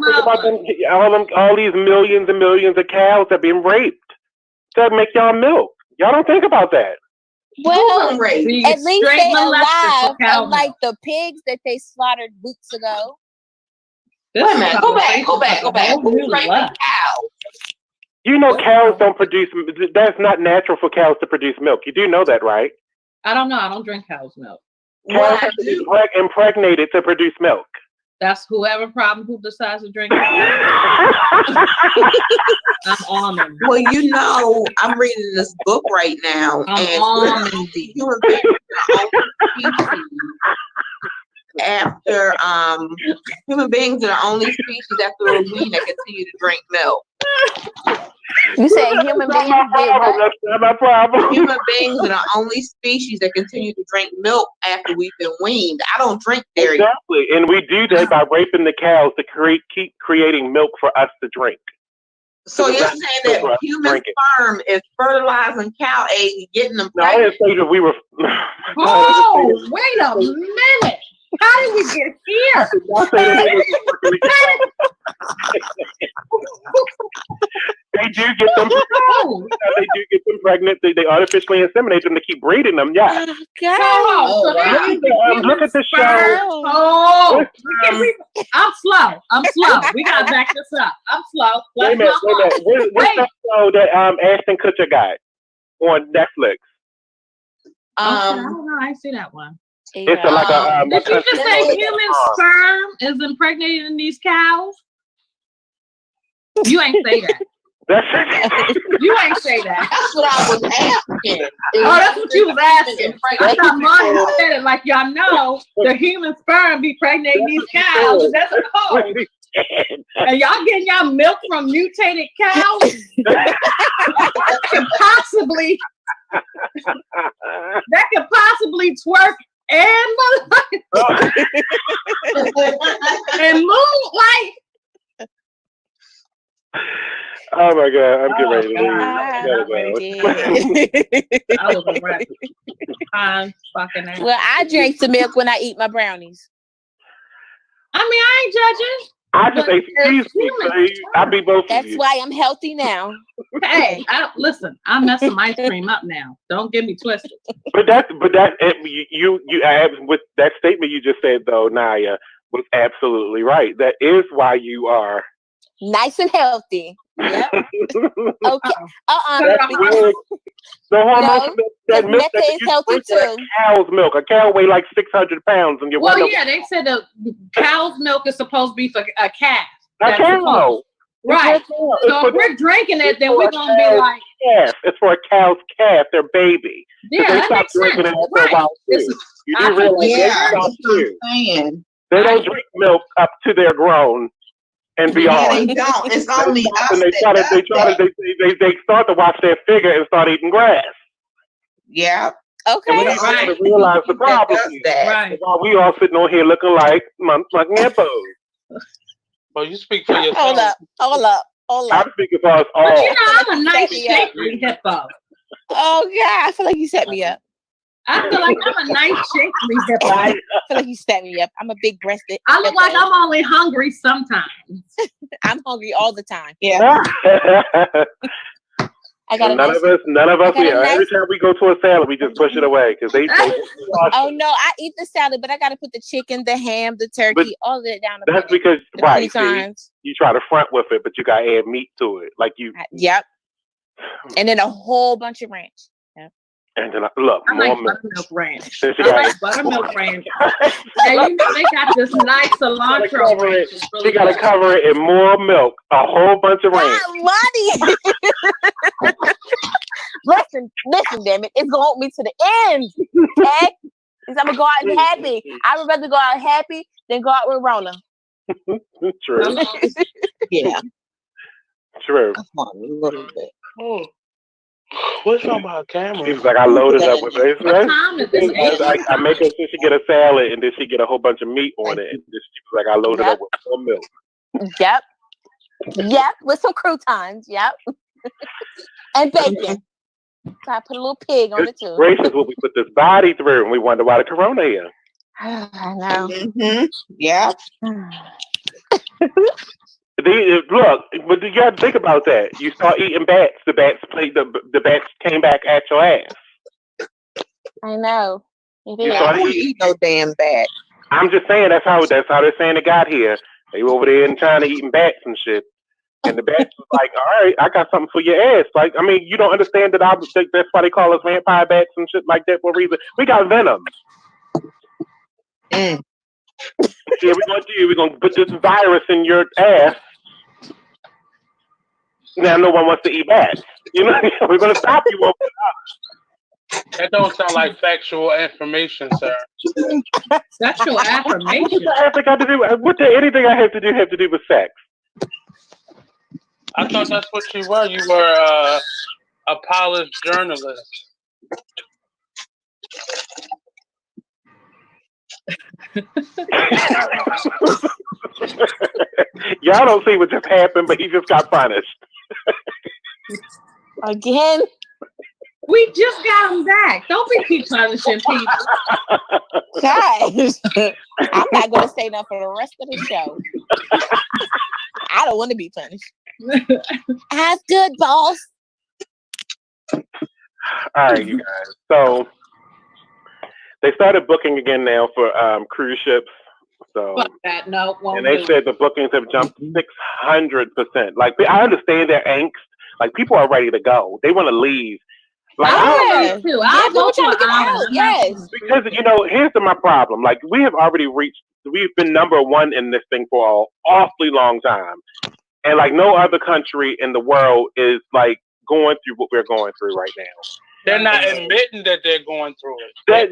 all these millions and millions of cows that being raped to make y'all milk. Y'all don't think about that. Well, at least they alive, cow unlike the pigs that they slaughtered weeks ago. Wait a minute. Go back. Who's raping cows? You know cows don't produce, that's not natural for cows to produce milk. You do know that, right? I don't know. I don't drink cow's milk. Cows have to be impregnated to produce milk. That's who decides to drink it. I'm almond. Well, I'm reading this book right now, I'm almond. Human beings are the only species after human beings are the only species after a wean that continue to drink milk. You say human beings did what? That's not my problem. Human beings are the only species that continue to drink milk after we've been weaned. I don't drink dairy. Exactly, and we do that by raping the cows to keep creating milk for us to drink. So you're saying that human sperm is fertilizing cow eggs, getting them pregnant? No, I didn't say that we were. Oh, wait a minute! How did we get here? They do get them. They do get them pregnant. They artificially inseminate them to keep breeding them. Yeah. Look at the show. Oh, I'm slow. We gotta back this up. I'm slow. Wait a minute. What's that show that Ashton Kutcher got on Netflix? I don't know. I ain't see that one. It's like a. Did you just say human sperm is impregnated in these cows? You ain't say that. You ain't say that. That's what I was asking. Oh, that's what you was asking. I thought Monny said it like y'all know the human sperm be pregnating these cows. That's a code. And y'all getting y'all milk from mutated cows? That could possibly twerk and and move like. Oh my God, I'm getting ready to leave. I was a wreck. I'm fucking out. Well, I drink some milk when I eat my brownies. I mean, I ain't judging. I just ate cheese. I be both. That's why I'm healthy now. Hey, listen, I'm messing my ice cream up now. Don't get me twisted. But you with that statement you just said though, Nyiah, was absolutely right. That is why you are nice and healthy. Yep. Okay. The hormones that milk Mecca is healthy too. Cow's milk. A cow weighs like 600 pounds, and well, yeah, they said the cow's milk is supposed to be for a calf. A cow. Right. So So if we're drinking it, then we're gonna be like, calf. It's for a cow's calf, their baby. yeah, They that stop makes drinking sense. it after a while This too. is, You I do realize completely they Yeah, stop that's what too. I'm saying. They don't drink milk up to their grown and Yeah, beyond. they don't. It's They only stop us and that does that. they start to watch their figure and start eating grass. Yeah. And we Okay. need people Right. to realize the That problem does here. that. right. While we all sitting on here looking like motherfucking hippos. Well, you speak for yourself. Hold up. Hold up. Hold up. I'm speaking for us But all. you know, I'm a nice, Set me up. shapely hippo. Oh yeah, I feel like you set me up. I feel like I'm a nice, shapely hippo. I feel like you set me up. I'm a big breasted. I look like I'm only hungry sometimes. I'm hungry all the time. Yeah. I got a none nice. of us. I got a Every nice- time we go to a salad, we just push it away because they Oh no, I eat the salad, but I got to put the chicken, the ham, the turkey, all of it down. The that's plate. because The right. See, croutons. you try to front with it, but you gotta add meat to it, like you. Yep. And then a whole bunch of ranch. And then look, I more like milk. buttermilk ranch. Then she I gotta- like buttermilk ranch. And you know they got this nice cilantro cover ranch. it. It's She really gotta good. cover it in more milk, a whole bunch of ranch. Money. listen, damn it. It's gonna hold me to the end. Okay? Because I'm gonna go out happy. I would rather go out happy than go out with Rona. True, Yeah. true. That's one a little bit. Oh. What's wrong about She camera? was like, I loaded up with it. What time is this? I make her so she get a salad and then she get a whole bunch of meat on it. And then she was like, I loaded up with more milk. Yep. Yep. With some croutons. Yep. And bacon. So I put a little pig on it too. Gracious, what we put this body through, and we wonder why the corona here. I know. Mm-hmm. Yeah. Look, but you got to think about that. You start eating bats, the bats came back at your ass. I know. It is. I don't eat no damn bat. I'm just saying that's how they're saying it got here. They were over there in China eating bats and shit. And the bats was like, all right, I got something for your ass. Like, I mean, you don't understand that that's why they call us vampire bats and shit like that for a reason. We got venom. Mm. Yeah, we're gonna put this virus in your ass. Now no one wants to eat bats. You know, we're gonna stop you. That don't sound like factual information, sir. Sexual affirmation. What did anything I have to do with sex? I thought that's what you were. You were a polished journalist. Y'all don't see what just happened, but he just got punished. Again. We just got him back. Don't be keep punishing people. Guys, I'm not going to say nothing for the rest of the show. I don't want to be punished. That's good, boss. All right, you guys. So they started booking again now for cruise ships. So Fuck that. No, won't and they do. said the bookings have jumped 600%. Like I understand their angst. Like people are ready to go. They want to leave. Like I would too. I'll go to trying an to get out. island. Yes. because here's my problem. Like we've been number one in this thing for an awfully long time, and like no other country in the world is like going through what we're going through right now. They're not admitting that they're going through it. That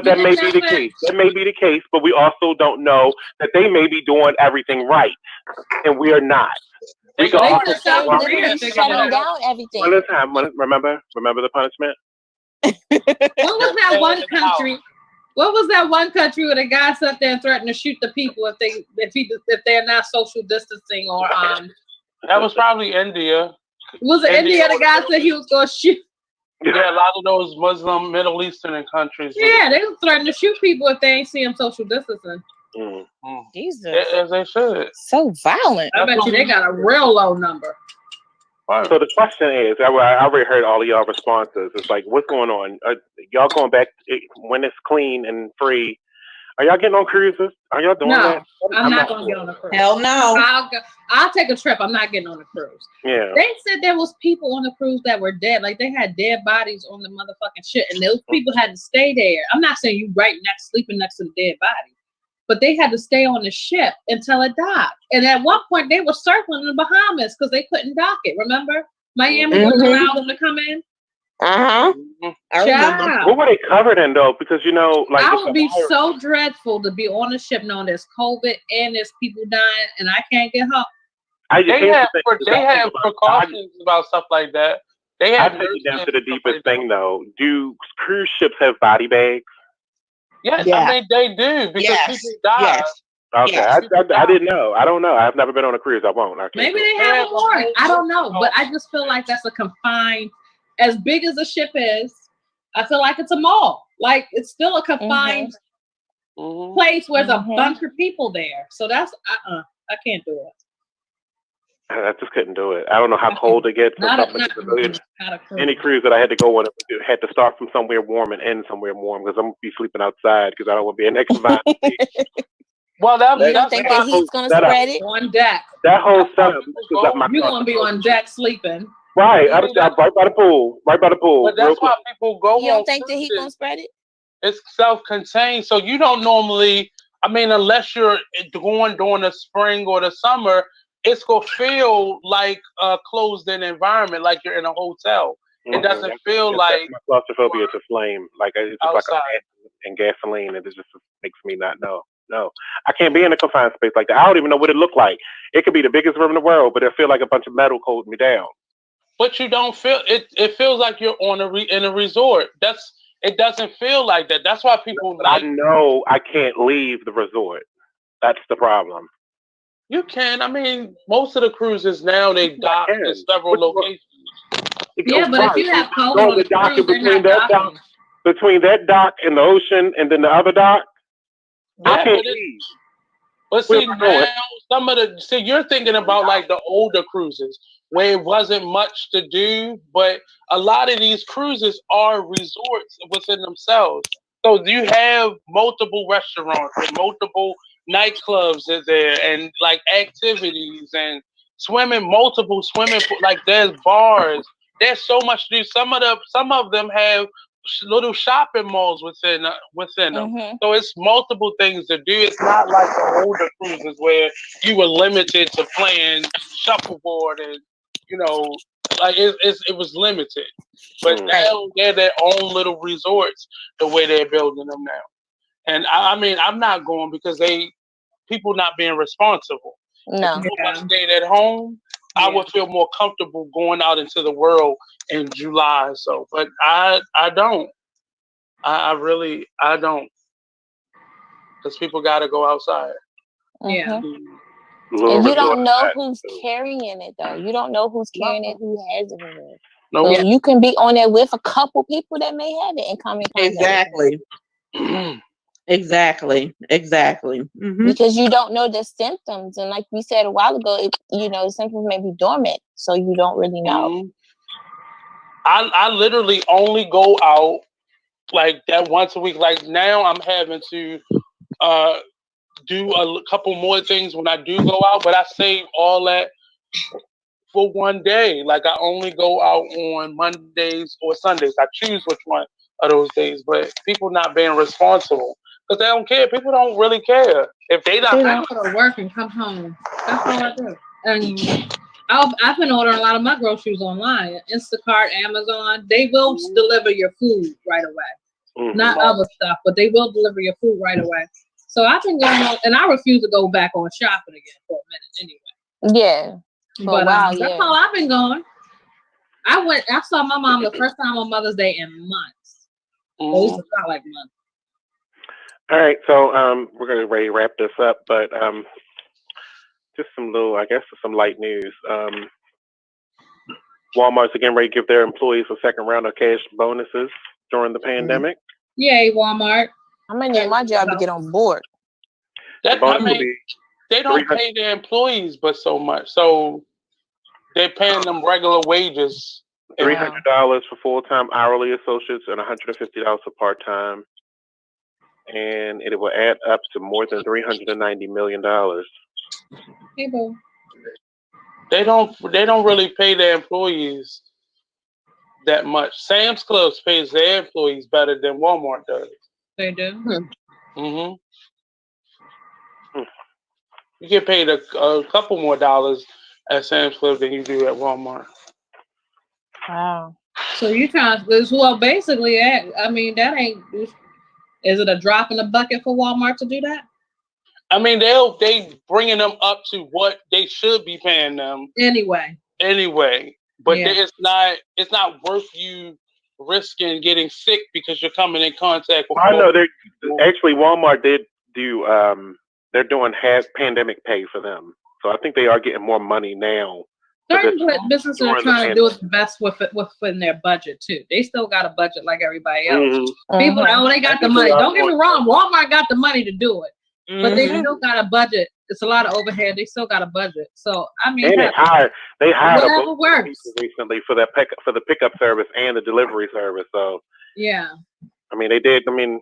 that may be the case. That may be the case, but we also don't know that they may be doing everything right, and we are not. We They can could have South Korea Literally figured shutting it out. down everything. one at a time. Remember the punishment. What was that one country? What was that one country where the guy sat there and threatened to shoot the people if they're not social distancing or That was probably India. Was it India? The guy said he was going to shoot. Yeah, a lot of those Muslim, Middle Eastern countries. Yeah, they were threatening to shoot people if they ain't see them social distancing. Jesus. As they should. So violent. I bet you they got a real low number. So the question is, I already heard all of y'all responses. It's like, what's going on? Y'all going back when it's clean and free? Are y'all getting on cruises? Are y'all doing that? I'm not going to get on a cruise. Hell no. I'll take a trip. I'm not getting on a cruise. Yeah. They said there was people on the cruise that were dead. Like they had dead bodies on the motherfucking shit, and those people had to stay there. I'm not saying you sleeping next to the dead body, but they had to stay on the ship until it docked. And at one point, they were circling the Bahamas because they couldn't dock it. Remember, Miami wouldn't allow them to come in. I remember. Child, What were they covered in though? Because like I would be so dreadful to be on a ship knowing there's COVID and there's people dying and I can't get home. They have precautions about stuff like that. They have. I take it down to the deepest thing though. Do cruise ships have body bags? Yes, I mean they do because people die. Yes. Okay, I didn't know. I don't know. I've never been on a cruise. I won't. Maybe they have more. I don't know, but I just feel like that's a confined. As big as a ship is, I feel like it's a mall. Like it's still a confined place where there's a bunch of people there. So that's I can't do it. I just couldn't do it. I don't know how cold it gets. Any cruise that I had to go on had to start from somewhere warm and end somewhere warm because I'm gonna be sleeping outside because I don't want to be in confined. Well, you don't think that he's gonna spread it on deck? That whole setup. You're gonna be on deck sleeping. Right, I'm right by the pool. Right by the pool. But that's why people go. You don't think that he's gonna spread it? It's self-contained, so you don't normally. I mean, unless you're going during the spring or the summer, it's gonna feel like a closed-in environment, like you're in a hotel. It doesn't feel like my claustrophobia to flame. Like it's just outside. like and gasoline, and it just makes me not know. No, I can't be in a confined space like that. I don't even know what it looked like. It could be the biggest room in the world, but it feel like a bunch of metal holding me down. But you don't feel it. It feels like you're on in a resort. It doesn't feel like that. That's why people. I know I can't leave the resort. That's the problem. You can. I mean, most of the cruises now they dock in several locations. Yeah, but if you have cold on the cruise, between that dock and the ocean, and then the other dock, I can't leave. But see now, you're thinking about like the older cruises where it wasn't much to do, but a lot of these cruises are resorts within themselves. So you have multiple restaurants and multiple nightclubs in there, and like activities and multiple swimming pools. Like there's bars. There's so much to do. Some of them have little shopping malls within them. So it's multiple things to do. It's not like the older cruises where you were limited to playing shuffleboard and like it was limited. But now they're their own little resorts the way they're building them now. And I mean, I'm not going because people not being responsible. No. If people stayed at home, I would feel more comfortable going out into the world in July. So, but I don't. I really don't. Because people got to go outside. Yeah. And you don't know who's carrying it though. You don't know who's carrying it, who has it. So you can be on there with a couple people that may have it and come in contact. Exactly. Because you don't know the symptoms, and like we said a while ago, the symptoms may be dormant, so you don't really know. I literally only go out like that once a week. Like now, I'm having to do a couple more things when I do go out, but I save all that for one day. Like I only go out on Mondays or Sundays. I choose which one of those days, but people not being responsible. Because they don't care. People don't really care. If they not... I go to work and come home. That's all I do. And I've been ordering a lot of my groceries online. Instacart, Amazon. They will deliver your food right away. Not other stuff, but they will deliver your food right away. So I've been going on, and I refuse to go back on shopping again for a minute anyway. Yeah. But that's all I've been going. I saw my mom the first time on Mother's Day in months. At least it's not like months. All right, so we're going to wrap this up, but just some light news. Walmart's again ready to give their employees a second round of cash bonuses during the pandemic. Yay, Walmart. I'm going to need my job to get on board. They don't pay their employees but so much, so they're paying them regular wages. $300 for full-time hourly associates and $150 for part-time. And it will add up to more than $390 million. Hey, boo. They don't really pay their employees that much. Sam's Club pays their employees better than Walmart does. They do. You get paid a couple more dollars at Sam's Club than you do at Walmart. Wow. So you trying to, well, basically, I mean, that ain't, is it a drop in the bucket for Walmart to do that? I mean, they bringing them up to what they should be paying them Anyway, but Yeah. it's not worth you risking getting sick because you're coming in contact with. I know actually Walmart did do they're doing pandemic pay for them, so I think they are getting more money now. certain businesses are trying to do it best within their budget too. They still got a budget like everybody else. Mm-hmm. People, oh, they got the money. Don't get me wrong, Walmart got the money to do it, but they still got a budget. It's a lot of overhead. They still got a budget. So I mean, and they hired whatever a works recently for the pickup service and the delivery service. So yeah, I mean, they did. I mean,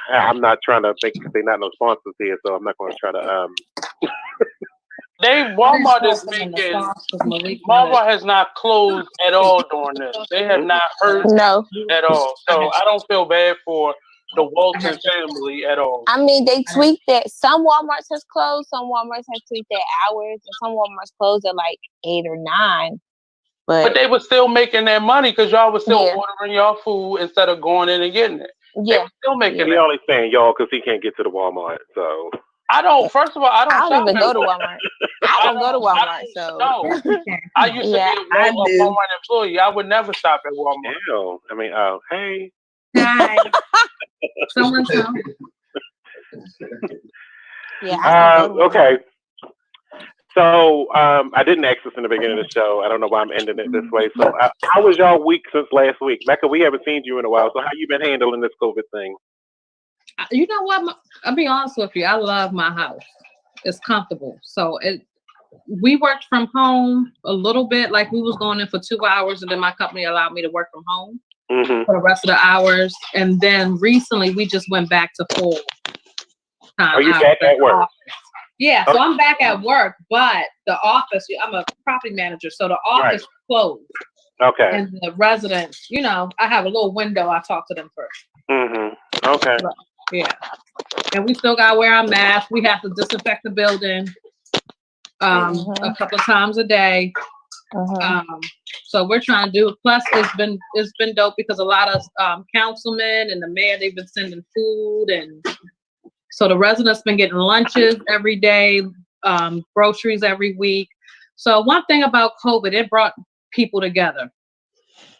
I'm not trying to think they're not no sponsors here, so I'm not going to try to. Walmart is making. Walmart has not closed at all during this. They have not hurt at all. So I don't feel bad for the Walton family at all. I mean, they tweaked that. Some Walmarts has closed. Some Walmarts have tweaked their hours, and some Walmarts closed at like 8 or 9. But they were still making their money because y'all was still ordering y'all food instead of going in and getting it. Yeah, they were still making. He only saying y'all because he can't get to the Walmart. So I don't. First of all, I don't even go to Walmart. I don't go to Walmart. So no, I used to be a Walmart employee. I would never shop at Walmart. Ew. I mean, hey. Hi. Someone's home. Yeah. Okay. So I didn't ask this in the beginning of the show. I don't know why I'm ending it this way. So how was y'all week since last week? Mecca, we haven't seen you in a while. So how you been handling this COVID thing? You know what? I'll be honest with you. I love my house. It's comfortable. So we worked from home a little bit. Like we was going in for 2 hours, and then my company allowed me to work from home for the rest of the hours. And then recently, we just went back to full time. Are you back at work? Yeah, so I'm back at work, but the office, I'm a property manager, so the office closed. Okay. And the residents, I have a little window. I talk to them first. Mm-hmm. Okay. So, yeah. And we still got to wear our mask. We have to disinfect the building a couple of times a day. So we're trying to do it. Plus, it's been dope because a lot of councilmen and the mayor, they've been sending food, and so the residents been getting lunches every day, groceries every week. So one thing about COVID, it brought people together.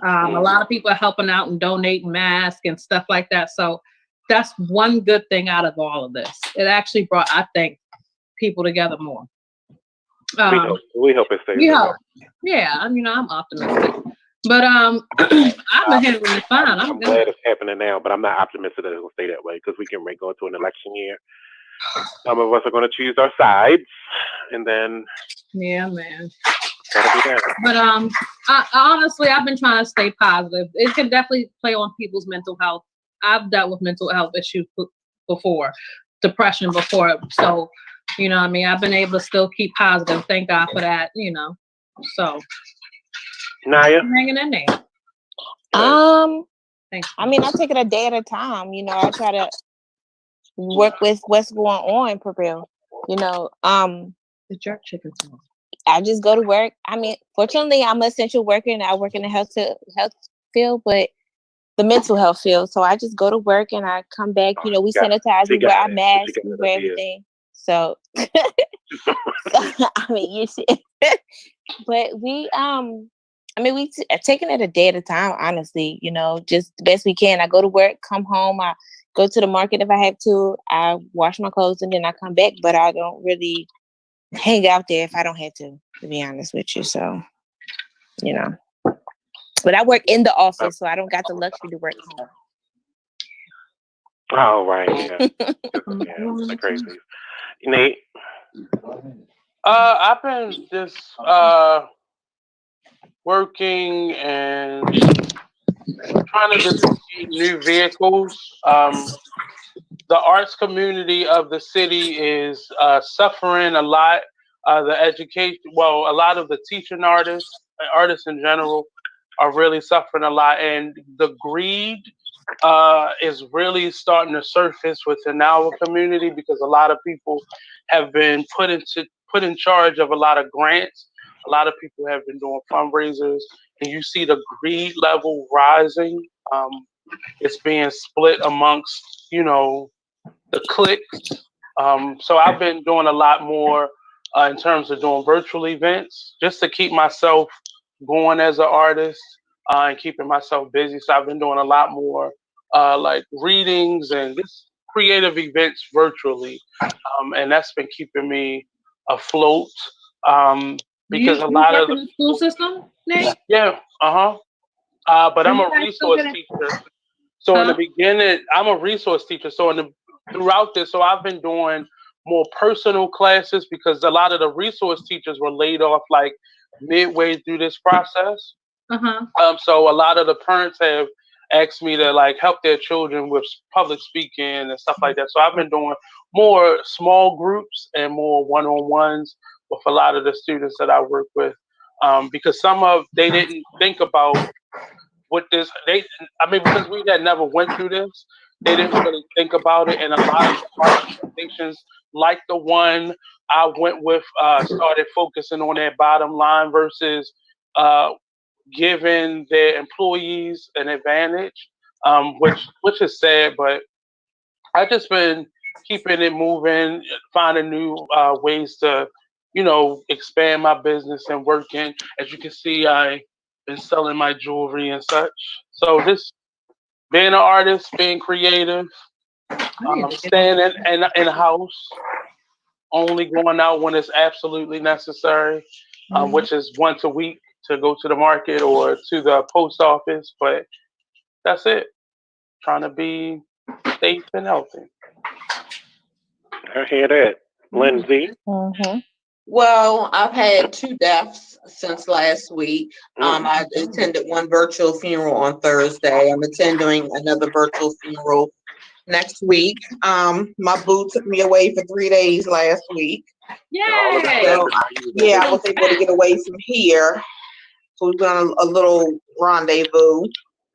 A lot of people are helping out and donating masks and stuff like that. So that's one good thing out of all of this. It actually brought, I think, people together more. We hope it stays. We hope. Yeah, I'm optimistic. But I've been handling it fine. I'm glad it's happening now, but I'm not optimistic that it will stay that way because we can go into an election year. Some of us are going to choose our sides, and then yeah, man. That'll be that. But I honestly, I've been trying to stay positive. It can definitely play on people's mental health. I've dealt with mental health issues before, depression before, so I've been able to still keep positive. Thank God for that. So. Nyiah? Hanging in there. Thanks. I mean, I take it a day at a time. I try to work with what's going on for real. The jerk chicken song. I just go to work. I mean, fortunately, I'm an essential worker and I work in the health field, but the mental health field. So I just go to work and I come back. We sanitize, we wear our masks, we wear everything. So, I mean, you see, but we taking it a day at a time, honestly, just the best we can. I go to work, come home, I go to the market if I have to, I wash my clothes and then I come back, but I don't really hang out there if I don't have to be honest with you. So, but I work in the office, so I don't got the luxury to work home. Oh, right. Yeah. That's crazy. Nate? I've been just working and trying to distribute new vehicles. The arts community of the city is suffering a lot. The education, a lot of the teaching artists in general are really suffering a lot. And the greed is really starting to surface within our community because a lot of people have been put in charge of a lot of grants. A lot of people have been doing fundraisers, and you see the greed level rising. It's being split amongst, the cliques. So I've been doing a lot more in terms of doing virtual events just to keep myself going as an artist and keeping myself busy. So I've been doing a lot more like readings and just creative events virtually. And that's been keeping me afloat. Because a lot of in the school system, Nate? Yeah, but I'm a resource teacher. So in the beginning, I'm a resource teacher. So throughout this, so I've been doing more personal classes because a lot of the resource teachers were laid off like midway through this process. So a lot of the parents have asked me to like help their children with public speaking and stuff like that. So I've been doing more small groups and more one-on-ones with a lot of the students that I work with, because they didn't think about what this because we had never went through this, they didn't really think about it, and a lot of organizations like the one I went with started focusing on their bottom line versus giving their employees an advantage, which is sad, but I just been keeping it moving, finding new ways to, expand my business and working. As you can see, I been selling my jewelry and such. So this being an artist, being creative, staying in a house, only going out when it's absolutely necessary, which is once a week to go to the market or to the post office. But that's it. Trying to be safe and healthy. I hear that. Lyndsay? Well, I've had 2 deaths since last week. I attended one virtual funeral on Thursday. I'm attending another virtual funeral next week. My boo took me away for 3 days last week. Yay! So, I was able to get away from here. So we went on a little rendezvous,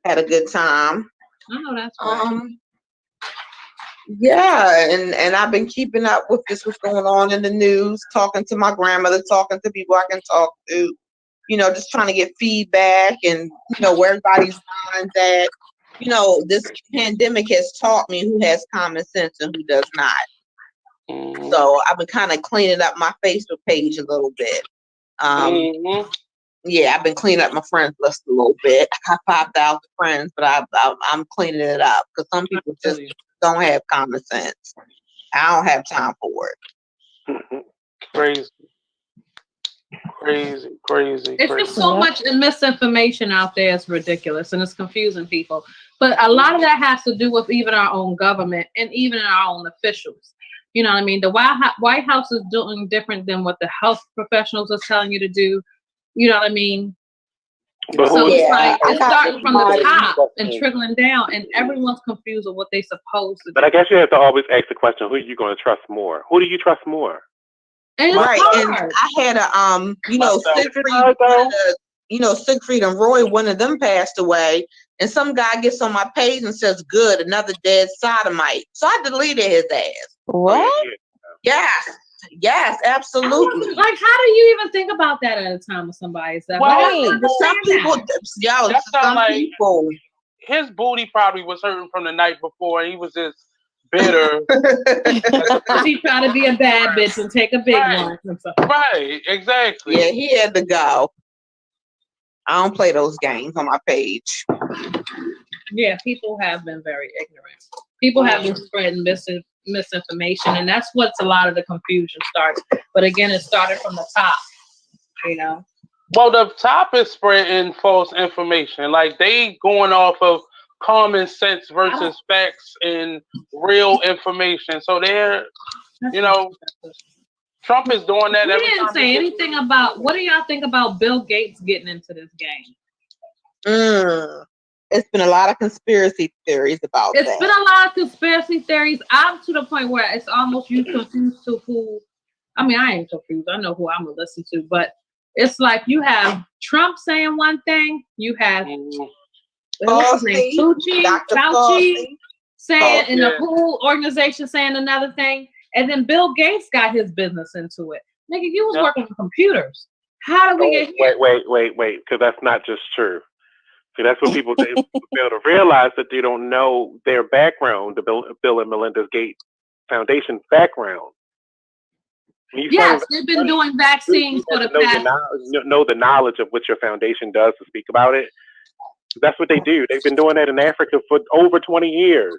had a good time. Oh, that's right. Yeah, and I've been keeping up with what's going on in the news, talking to my grandmother, talking to people I can talk to, just trying to get feedback and, where everybody's mind's at. This pandemic has taught me who has common sense and who does not. So I've been kind of cleaning up my Facebook page a little bit. Yeah, I've been cleaning up my friends list a little bit. I got 5,000 friends, but I'm cleaning it up because some people just don't have common sense. I don't have time for it. Crazy. It's just so much misinformation out there. It's ridiculous and it's confusing people. But a lot of that has to do with even our own government and even our own officials. You know what I mean? The White House is doing different than what the health professionals are telling you to do. You know what I mean? So it's like it's starting from the top and trickling down, and everyone's confused with what they're supposed to do. But I guess you have to always ask the question: who are you going to trust more? Who do you trust more? And right, and I had a Siegfried and Roy. One of them passed away, and some guy gets on my page and says, "Good, another dead sodomite." So I deleted his ass. What? Yes, absolutely. Like, how do you even think about that at a time with somebody? Well, some people, people. His booty probably was hurting from the night before, and he was just bitter. He tried to be a bad bitch and take a big one. Right, exactly. Yeah, he had to go. I don't play those games on my page. Yeah, people have been very ignorant. People have been spreading misinformation, and that's what's a lot of the confusion starts. But again, it started from the top, Well, the top is spreading false information. Like they going off of common sense versus facts and real information. So they're, Trump is doing that. We didn't say anything about, what do y'all think about Bill Gates getting into this game? It's been a lot of conspiracy theories about that. It's been a lot of conspiracy theories. I'm to the point where it's almost you confused to who. I mean, I ain't confused. I know who I'm gonna listen to, but it's like you have Trump saying one thing, you have what's his name? Fauci, Dr. Fauci, saying in the yeah. WHO organization saying another thing, and then Bill Gates got his business into it. Nigga, you was working on computers. How did we get here? Wait, because that's not just true. See, that's what people fail to realize, that they don't know their background, the Bill and Melinda Gates Foundation background. Yes, they've been doing vaccines for the past. Know the knowledge of what your foundation does to speak about it. That's what they do. They've been doing that in Africa for over 20 years.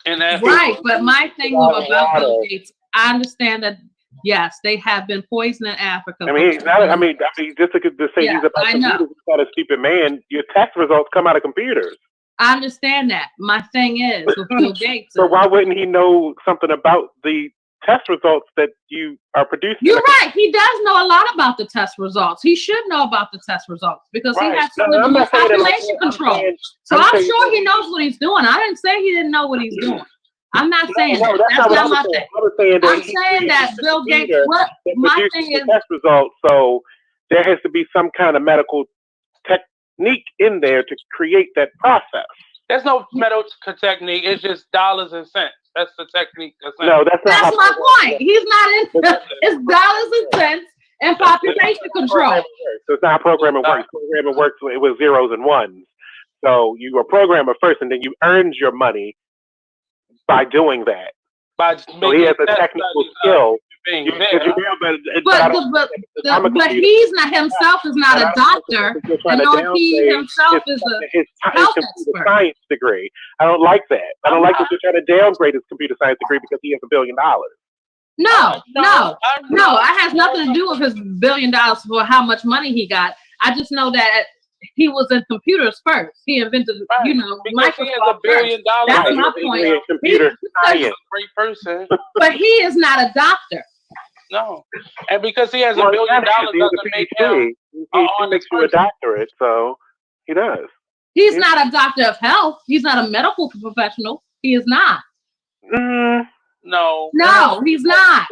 Right, but my thing about Bill Gates, I understand that. Yes, they have been poisoning Africa. I mean, he's not. I mean, just to say he's about computers, he's not a stupid man. Your test results come out of computers. I understand that. My thing is with Bill Gates. So why wouldn't he know something about the test results that you are producing? You're right. He does know a lot about the test results. He should know about the test results because he has something to do with population control. So I'm sure he knows what he's doing. I didn't say he didn't know what he's doing. I'm not saying that. That's not my thing. I'm saying that Bill Gates. What my thing is test results. So there has to be some kind of medical technique in there to create that process. There's no medical technique. It's just dollars and cents. That's the technique. No, that's not. That's my point. He's not in. It's dollars and cents and population control. So it's not how programming works. Programming works with zeros and ones. So you were a programmer first, and then you earned your money by doing that. So he has a technical skill. But he's not himself is not a doctor, and nor he himself is a health expert. Science degree. I don't like that. I don't like that you're trying to downgrade his computer science degree because he has $1 billion. No, it has nothing to do with his $1 billion for how much money he got. I just know that he was in computers first. He invented, Microsoft. He has $1 billion. That's my point. Computer science. Great person. But he is not a doctor. No, and because he has $1 billion doesn't make him. He makes you a doctorate, so he does. He's not a doctor of health. He's not a medical professional. He is not. No, he's not.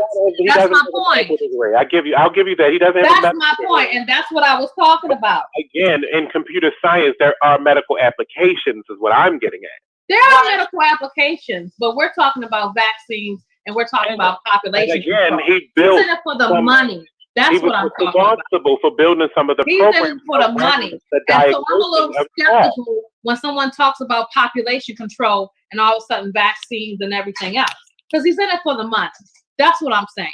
That's my point. I'll give you that. He doesn't have That's my point, and that's what I was talking about. Again, in computer science, there are medical applications, is what I'm getting at. There are medical applications, but we're talking about vaccines and we're talking about population. And again, control. he built He's in it for the money. That's what I'm talking about. He's responsible for building some of the programs. He's in it for the money. And so I'm a little skeptical when someone talks about population control and all of a sudden vaccines and everything else. Because he's in it for the money. That's what I'm saying.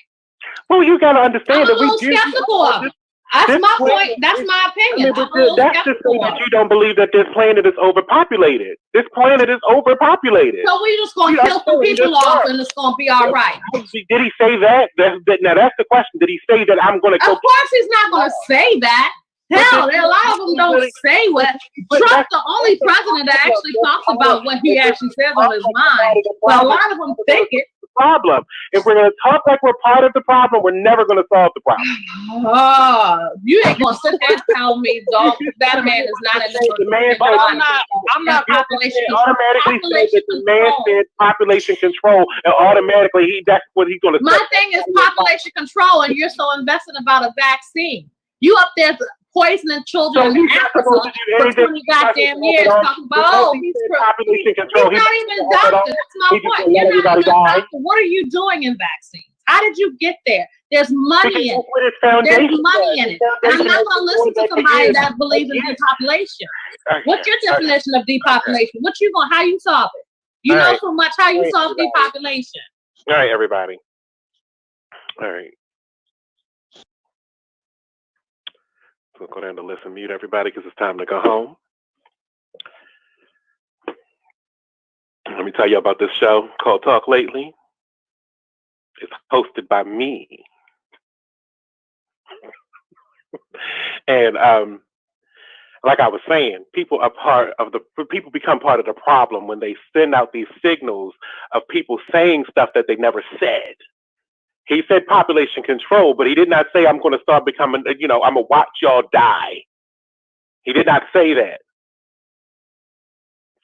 Well, you got to understand I'm a little skeptical of it. That's my point. That's my opinion. That's to say that you don't believe that this planet is overpopulated. This planet is overpopulated. So we're just going to kill some people off and it's going to be all right. Did he say that? Now, that's the question. Did he say that I'm going to Of course he's not going to say that. Hell, a lot of them don't say what. Trump's the only president that actually talks about what he actually says on his mind. But a lot of them think it. Problem. If we're going to talk like we're part of the problem, we're never going to solve the problem. Oh, you ain't going to sit there and tell me, dog, that man is not in the man. But I'm not population automatically say that the man said population control, and automatically that's what he's going to say. My thing is population control, and you're so invested about a vaccine. You up there poisoning children in Africa for 20 goddamn years talking about, he's population control. He's not even a doctor. That's my point. You're not even a doctor. What are you doing in vaccines? How did you get there? There's money in it. There's money in it. And I'm not going to listen to somebody that believes in depopulation. What's your definition of depopulation? How you solve it? You know so much how you solve depopulation. All right, everybody. All right. We'll go down to listen, mute everybody because it's time to go home. Let me tell you about this show called Talk Lately. It's hosted by me. And like I was saying, people become part of the problem when they send out these signals of people saying stuff that they never said. He said population control, but he did not say I'm going to start becoming, I'm going to watch y'all die. He did not say that.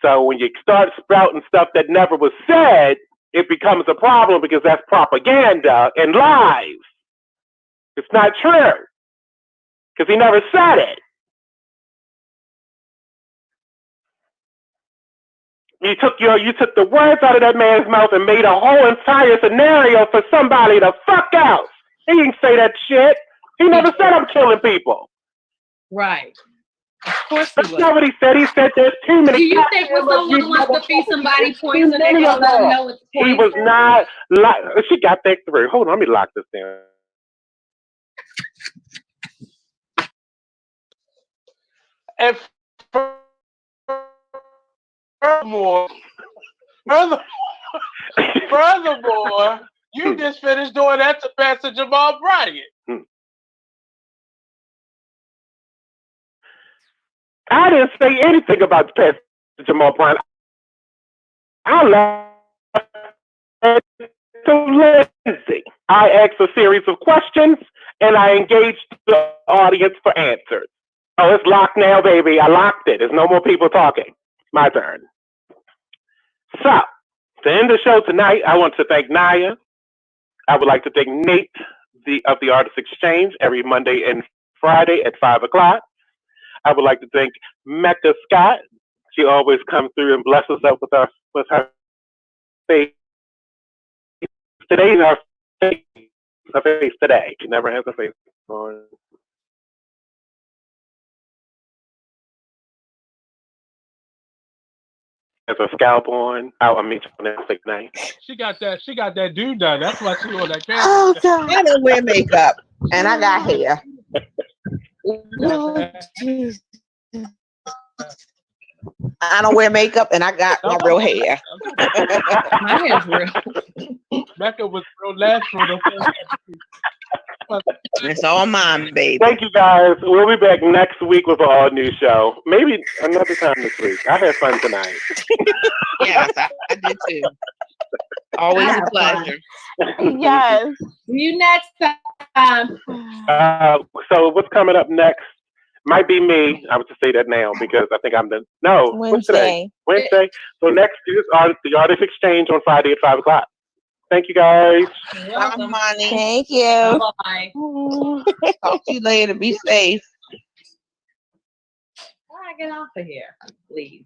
So when you start sprouting stuff that never was said, it becomes a problem because that's propaganda and lies. It's not true because he never said it. You took the words out of that man's mouth and made a whole entire scenario for somebody to fuck out. He didn't say that shit. He never said I'm killing people. Right. Of course he That's was. not what he said. He said there's too many. Do you think when someone wants to feed somebody poison, they're going to let them know it's poison? He was not. She got that through. Hold on, let me lock this down. And furthermore, you just finished doing that to Pastor Jamal Bryant. I didn't say anything about Pastor Jamal Bryant. I left it to Lyndsay. I asked a series of questions and I engaged the audience for answers. Oh, it's locked now, baby. I locked it. There's no more people talking. My turn. So, to end the show tonight, I want to thank Nyiah. I would like to thank Nate of the Artist Exchange every Monday and Friday at 5 o'clock. I would like to thank Mecca Scott. She always comes through and blesses us with her face. Today's her face today. She never has her face on. Has a scalp on. I'll meet you next night. She got that dude done. That's why she on that camera. Oh God! I don't wear makeup, and I got hair. Lord Jesus. I don't wear makeup, and I got my real hair. My hair's real. Mecca was real natural. It's all mine, baby. Thank you, guys. We'll be back next week with an all-new show. Maybe another time this week. I had fun tonight. Yes, I did too. Always a pleasure. Yes. See you next time. So what's coming up next? Might be me. I would just say that now because I think I'm what's today? Wednesday. So next is the Artist Exchange on Friday at 5 o'clock. Thank you, guys. Bye, Money. Thank you. Bye. Talk to you later. Be safe. Get off of here, please.